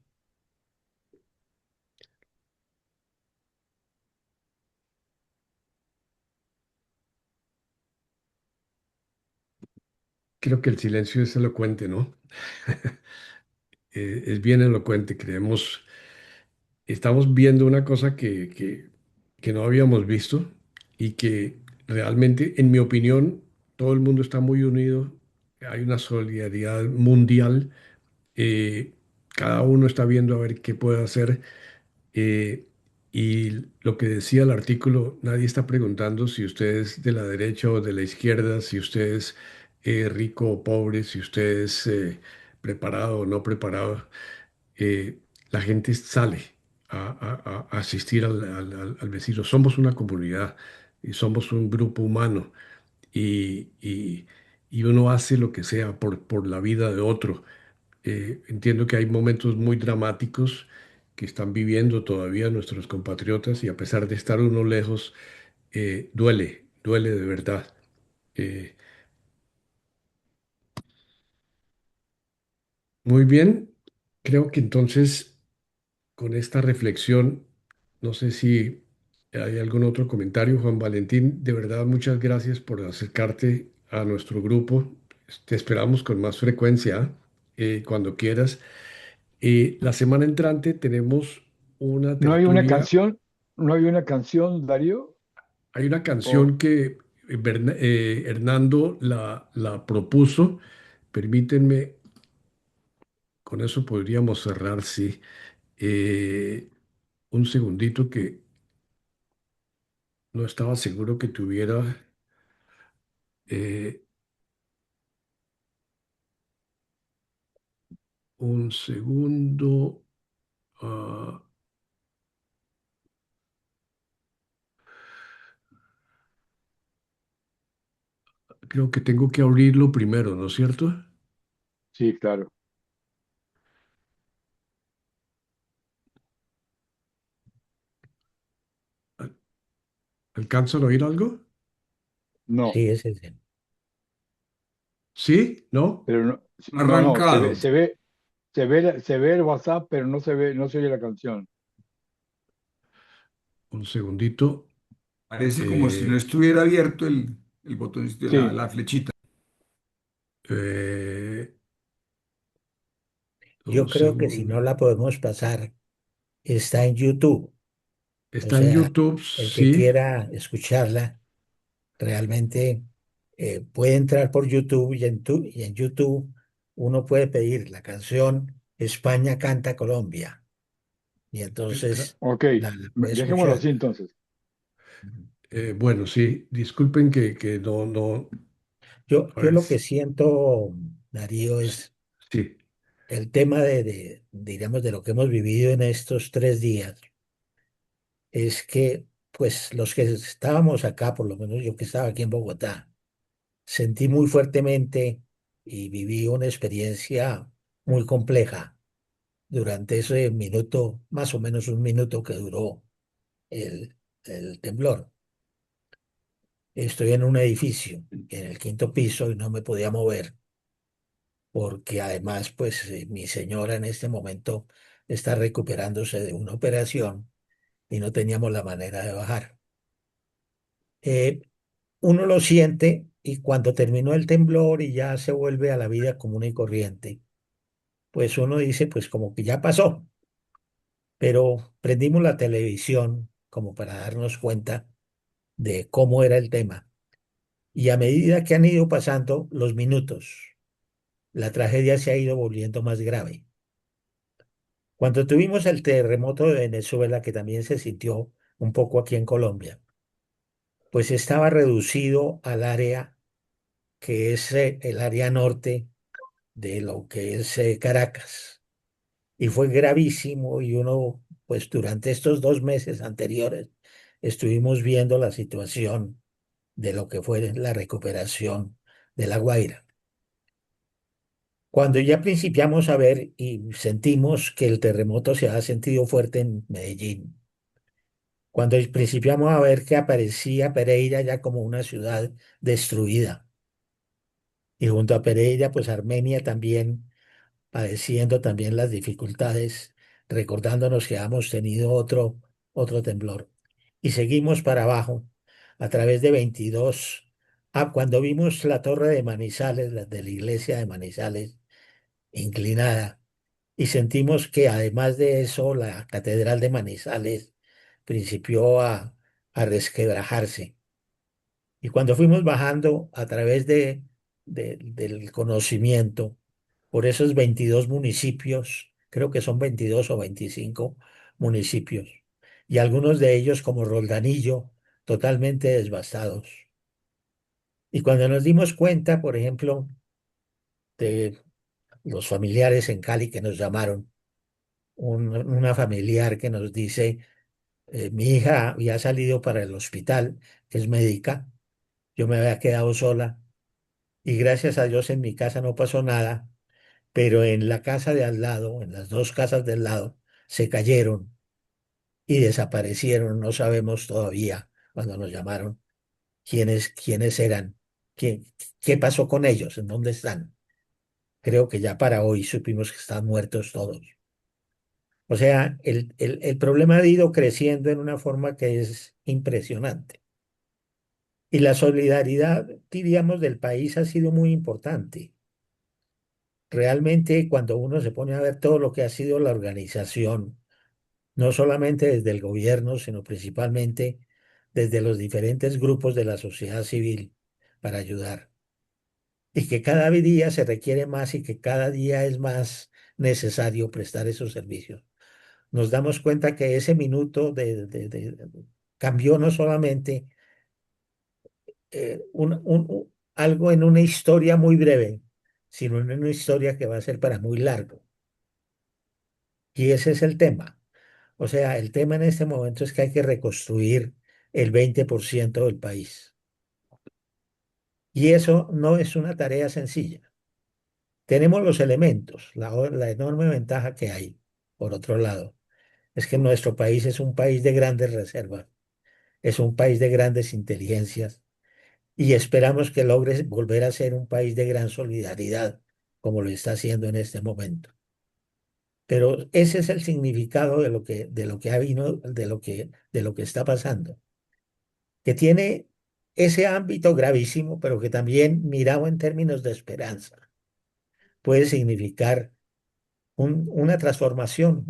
Creo que el silencio es elocuente, ¿no? Es bien elocuente. Estamos viendo una cosa que no habíamos visto y que realmente, en mi opinión, todo el mundo está muy unido. Hay una solidaridad mundial. eh, Cada uno está viendo a ver qué puede hacer. eh, y lo que decía el artículo, nadie está preguntando si usted es de la derecha o de la izquierda, si usted es rico o pobre, si usted es preparado o no preparado. La gente sale a asistir al vecino. Somos una comunidad y somos un grupo humano y, y- y uno hace lo que sea por la vida de otro. Entiendo que hay momentos muy dramáticos que están viviendo todavía nuestros compatriotas y a pesar de estar uno lejos, duele, duele de verdad. Eh, Muy bien, creo que entonces con esta reflexión No sé si hay algún otro comentario, Juan Valentín. De verdad, muchas gracias por acercarte a nuestro grupo. Te esperamos con más frecuencia, cuando quieras. La semana entrante tenemos una ¿No hay una tertulia. canción? ¿No hay una canción, Darío? Hay una O, canción que Hernando la propuso. Permítanme, con eso podríamos cerrar, sí. Un segundito que no estaba seguro que tuviera. eh, un segundo. ah, Creo que tengo que abrirlo primero, ¿no es cierto? sí, claro. ¿Alcanzan a oír algo? No, Sí, es ese. ¿Sí? ¿No? pero no, no, no, Arrancado. se ve el WhatsApp, pero no se ve, no se oye la canción. Un segundito. Parece como si no eh, estuviera abierto el botón, Sí, la flechita. eh, un Yo creo que si segundo. no la podemos pasar, está en YouTube. O Está en sea, YouTube, el que sí. quiera escucharla, realmente puede entrar por YouTube y en YouTube uno puede pedir la canción España canta Colombia y entonces ok, la puede dejémoslo así escuchar. entonces. Bueno, sí. Disculpen que no, no. A Yo ver, lo que siento, Darío, es sí. el tema digamos, de lo que hemos vivido en estos 3 días, es que, pues, los que estábamos acá, por lo menos yo que estaba aquí en Bogotá, sentí muy fuertemente y viví una experiencia muy compleja durante ese minuto, más o menos un minuto que duró el temblor. Estoy en un edificio, en el quinto piso, y no me podía mover, porque además, pues, mi señora en este momento está recuperándose de una operación y no teníamos la manera de bajar. Eh, Uno lo siente y cuando terminó el temblor y ya se vuelve a la vida común y corriente, pues uno dice, pues como que ya pasó, pero prendimos la televisión como para darnos cuenta de cómo era el tema. Y a medida que han ido pasando los minutos, la tragedia se ha ido volviendo más grave. Cuando tuvimos el terremoto de Venezuela, que también se sintió un poco aquí en Colombia, pues estaba reducido al área que es el área norte de lo que es Caracas. Y fue gravísimo y uno, pues durante estos 2 meses anteriores, estuvimos viendo la situación de lo que fue la recuperación de La Guaira. Cuando ya principiamos a ver y sentimos que el terremoto se ha sentido fuerte en Medellín, cuando principiamos a ver que aparecía Pereira ya como una ciudad destruida, y junto a Pereira, pues Armenia también padeciendo también las dificultades, recordándonos que hemos tenido otro temblor. Y seguimos para abajo a través de 22. Cuando vimos la torre de Manizales, la de la iglesia de Manizales, inclinada, y sentimos que además de eso, la catedral de Manizales principió a resquebrajarse. Y cuando fuimos bajando a través del conocimiento por esos 22 municipios, creo que son 22 o 25 municipios, y algunos de ellos como Roldanillo, totalmente devastados. Y cuando nos dimos cuenta, por ejemplo, de los familiares en Cali que nos llamaron, una familiar que nos dice, mi hija había salido para el hospital, que es médica, yo me había quedado sola y gracias a Dios en mi casa no pasó nada, pero en la casa de al lado, en las dos casas del lado, se cayeron y desaparecieron. No sabemos todavía cuando nos llamaron quiénes eran, quién, qué pasó con ellos, en dónde están. Creo que ya para hoy supimos que están muertos todos. O sea, el problema ha ido creciendo en una forma que es impresionante. Y la solidaridad, diríamos, del país ha sido muy importante. Realmente, cuando uno se pone a ver todo lo que ha sido la organización, no solamente desde el gobierno, sino principalmente desde los diferentes grupos de la sociedad civil para ayudar. Y que cada día se requiere más y que cada día es más necesario prestar esos servicios. Nos damos cuenta que ese minuto cambió no solamente algo en una historia muy breve, sino en una historia que va a ser para muy largo. Y ese es el tema. O sea, el tema en este momento es que hay que reconstruir el 20% del país. Y eso no es una tarea sencilla. Tenemos los elementos, la enorme ventaja que hay, por otro lado, es que nuestro país es un país de grandes reservas, es un país de grandes inteligencias y esperamos que logre volver a ser un país de gran solidaridad, como lo está haciendo en este momento. Pero ese es el significado de lo que ha vino, de lo que está pasando, que tiene ese ámbito gravísimo, pero que también, mirado en términos de esperanza, puede significar una transformación.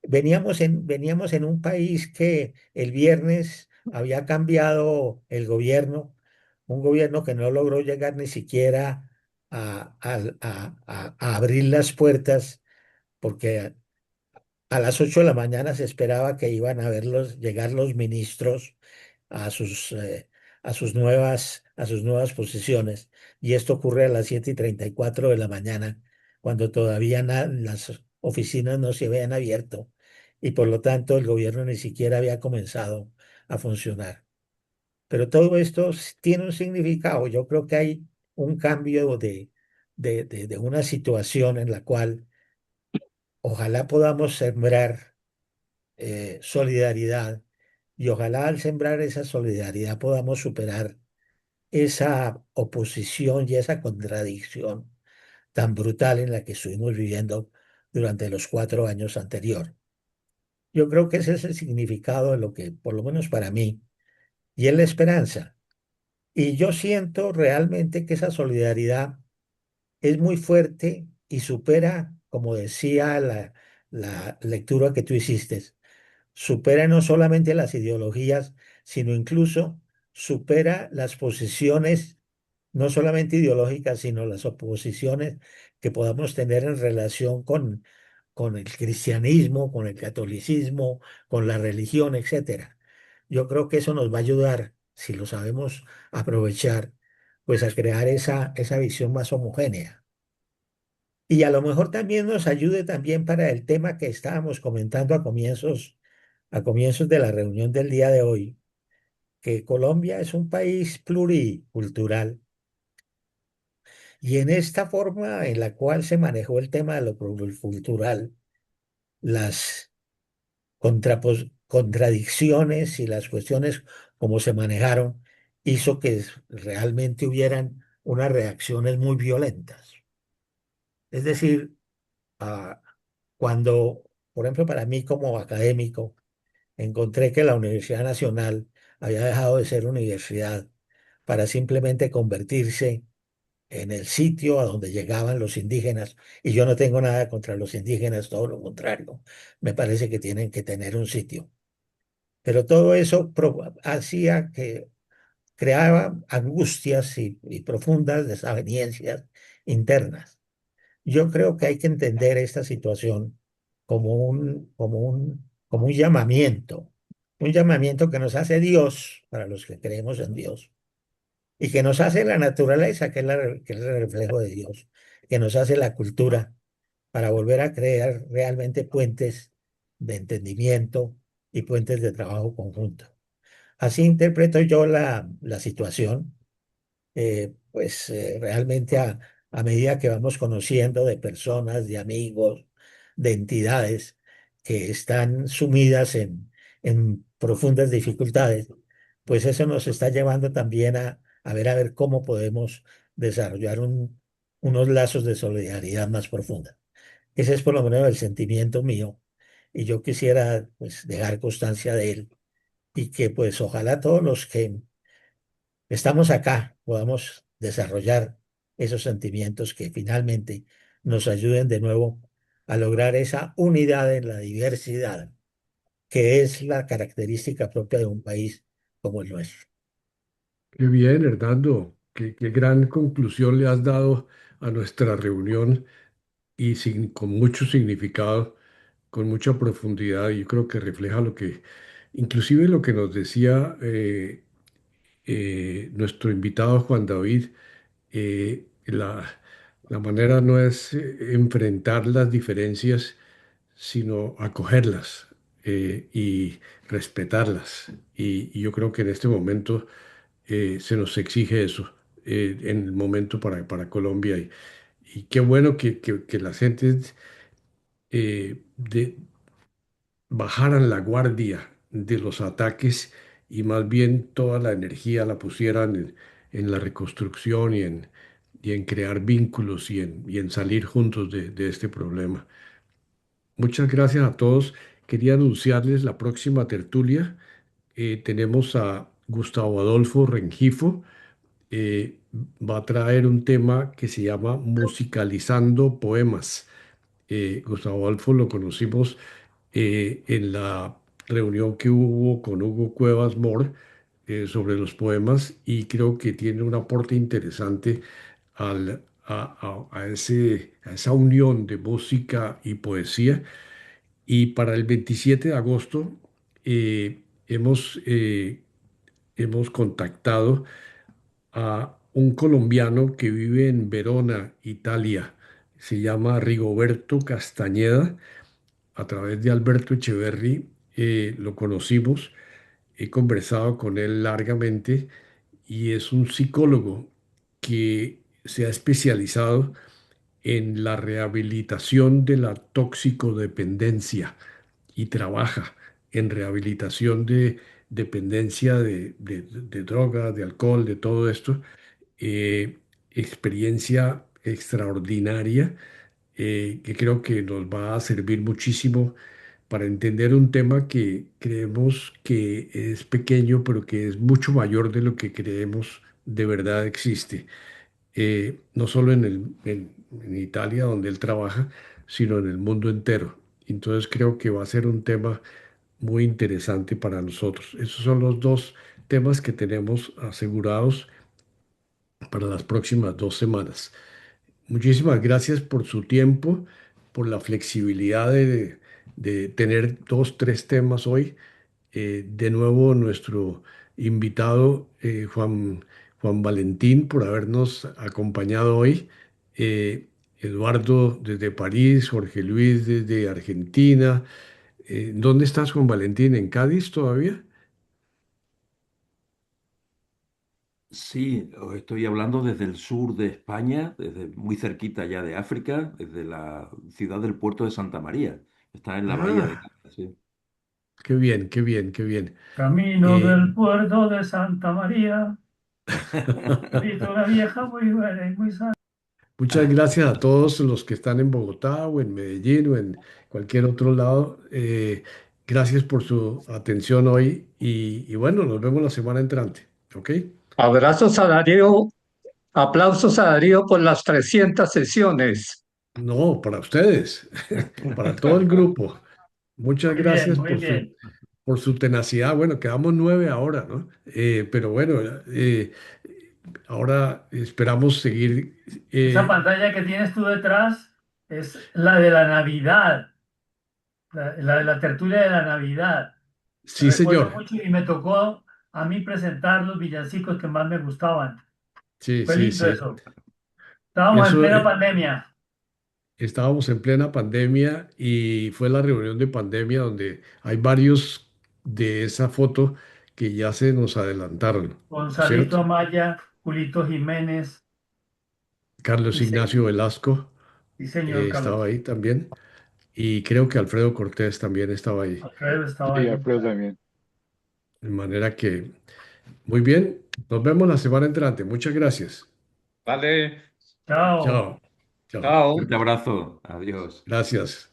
Veníamos en un país que el viernes había cambiado el gobierno, un gobierno que no logró llegar ni siquiera a abrir las puertas, porque a las 8 de la mañana se esperaba que iban a llegar los ministros a sus, eh, a sus nuevas posiciones. Y esto ocurre a las 7:34 de la mañana, cuando todavía las oficinas no se habían abierto y por lo tanto el gobierno ni siquiera había comenzado a funcionar. Pero todo esto tiene un significado. Yo creo que hay un cambio de una situación en la cual ojalá podamos sembrar solidaridad y ojalá al sembrar esa solidaridad podamos superar esa oposición y esa contradicción tan brutal en la que estuvimos viviendo durante los 4 años anteriores. Yo creo que ese es el significado de lo que, por lo menos para mí, y es la esperanza. Y yo siento realmente que esa solidaridad es muy fuerte y supera, como decía la lectura que tú hiciste, supera no solamente las ideologías, sino incluso supera las posiciones, no solamente ideológicas, sino las oposiciones que podamos tener en relación con el cristianismo, con el catolicismo, con la religión, etcétera. Yo creo que eso nos va a ayudar, si lo sabemos aprovechar, pues a crear esa visión más homogénea. Y a lo mejor también nos ayude también para el tema que estábamos comentando a comienzos de la reunión del día de hoy, que Colombia es un país pluricultural y en esta forma en la cual se manejó el tema de lo pluricultural, las contradicciones y las cuestiones como se manejaron hizo que realmente hubieran unas reacciones muy violentas. Es decir, ah, cuando, por ejemplo, para mí como académico, encontré que la Universidad Nacional había dejado de ser universidad para simplemente convertirse en el sitio a donde llegaban los indígenas. Y yo no tengo nada contra los indígenas, todo lo contrario. Me parece que tienen que tener un sitio. Pero todo eso hacía que creaba angustias y profundas desavenencias internas. Yo creo que hay que entender esta situación como un llamamiento que nos hace Dios, para los que creemos en Dios, y que nos hace la naturaleza, que es el reflejo de Dios, que nos hace la cultura, para volver a crear realmente puentes de entendimiento y puentes de trabajo conjunto. Así interpreto yo la situación, realmente a medida que vamos conociendo de personas, de amigos, de entidades que están sumidas en profundas dificultades, pues eso nos está llevando también a ver cómo podemos desarrollar unos lazos de solidaridad más profundos. Ese es por lo menos el sentimiento mío. y yo quisiera pues dejar constancia de él y que pues ojalá todos los que estamos acá podamos desarrollar esos sentimientos que finalmente nos ayuden de nuevo a lograr esa unidad en la diversidad, que es la característica propia de un país como el nuestro. Qué bien, Hernando. Qué gran conclusión le has dado a nuestra reunión y con mucho significado, con mucha profundidad. Yo creo que refleja inclusive lo que nos decía nuestro invitado Juan David. La manera no es enfrentar las diferencias, sino acogerlas y respetarlas. Y yo creo que en este momento se nos exige eso en el momento para Colombia. Y qué bueno que las gentes bajaran la guardia de los ataques y más bien toda la energía la pusieran en la reconstrucción y en crear vínculos y en salir juntos de este problema. Muchas gracias a todos. Quería anunciarles la próxima tertulia. Tenemos a Gustavo Adolfo Rengifo. eh, Va a traer un tema que se llama Musicalizando Poemas. Gustavo Adolfo lo conocimos en la reunión que hubo con Hugo Cuevas Mor sobre los poemas y creo que tiene un aporte interesante a esa unión de música y poesía. Y para el 27 de agosto hemos contactado a un colombiano que vive en Verona, Italia. Se llama Rigoberto Castañeda. A través de Alberto Echeverry lo conocimos, he conversado con él largamente y es un psicólogo que se ha especializado en la rehabilitación de la toxicodependencia y trabaja en rehabilitación de dependencia de droga, de alcohol, de todo esto. Eh, Experiencia extraordinaria que creo que nos va a servir muchísimo para entender un tema que creemos que es pequeño, pero que es mucho mayor de lo que creemos de verdad existe. No solo en Italia, donde él trabaja, sino en el mundo entero. Entonces creo que va a ser un tema muy interesante para nosotros. Esos son los dos temas que tenemos asegurados para las próximas 2 semanas. Muchísimas gracias por su tiempo, por la flexibilidad de tener dos, tres temas hoy. De nuevo, nuestro invitado Juan Valentín por habernos acompañado hoy. Eduardo desde París, Jorge Luis desde Argentina. ¿Dónde estás, Juan Valentín? ¿En Cádiz todavía? Sí, os estoy hablando desde el sur de España, desde muy cerquita ya de África, desde la ciudad del puerto de Santa María. Está en la bahía de Ah, Cádiz, sí. qué bien, qué bien, qué bien. Camino Eh, del puerto de Santa María, visto una vieja muy buena y muy sana. Muchas gracias a todos los que están en Bogotá o en Medellín o en cualquier otro lado. Gracias por su atención hoy y bueno, nos vemos la semana entrante. ¿Ok? Abrazos a Darío, aplausos a Darío por las 300 sesiones. No, para ustedes, para todo el grupo. Muchas Muy bien, gracias muy bien. por su tenacidad. Bueno, quedamos 9 ahora, ¿no? Pero bueno, ahora esperamos seguir. Esa eh, pantalla que tienes tú detrás es la de la Navidad, la de la tertulia de la Navidad. sí, Recuerdo señor. mucho y me tocó a mí presentar los villancicos que más me gustaban. Sí, Fue sí, lindo sí. eso. Estábamos en Eso, plena pandemia. estábamos en plena pandemia y fue la reunión de pandemia donde hay varios de esa foto que ya se nos adelantaron, ¿no es Gonzalito cierto? Amaya, Julito Jiménez. Carlos Sí, Ignacio Velasco sí, señor estaba Carlos. ahí también y creo que Alfredo Cortés también estaba ahí. Alfredo estaba Sí, ahí. Alfredo también. De manera que, muy bien, nos vemos la semana entrante. Muchas gracias. Vale, Chao. Chao, chao. chao. Fuerte abrazo, adiós. Gracias.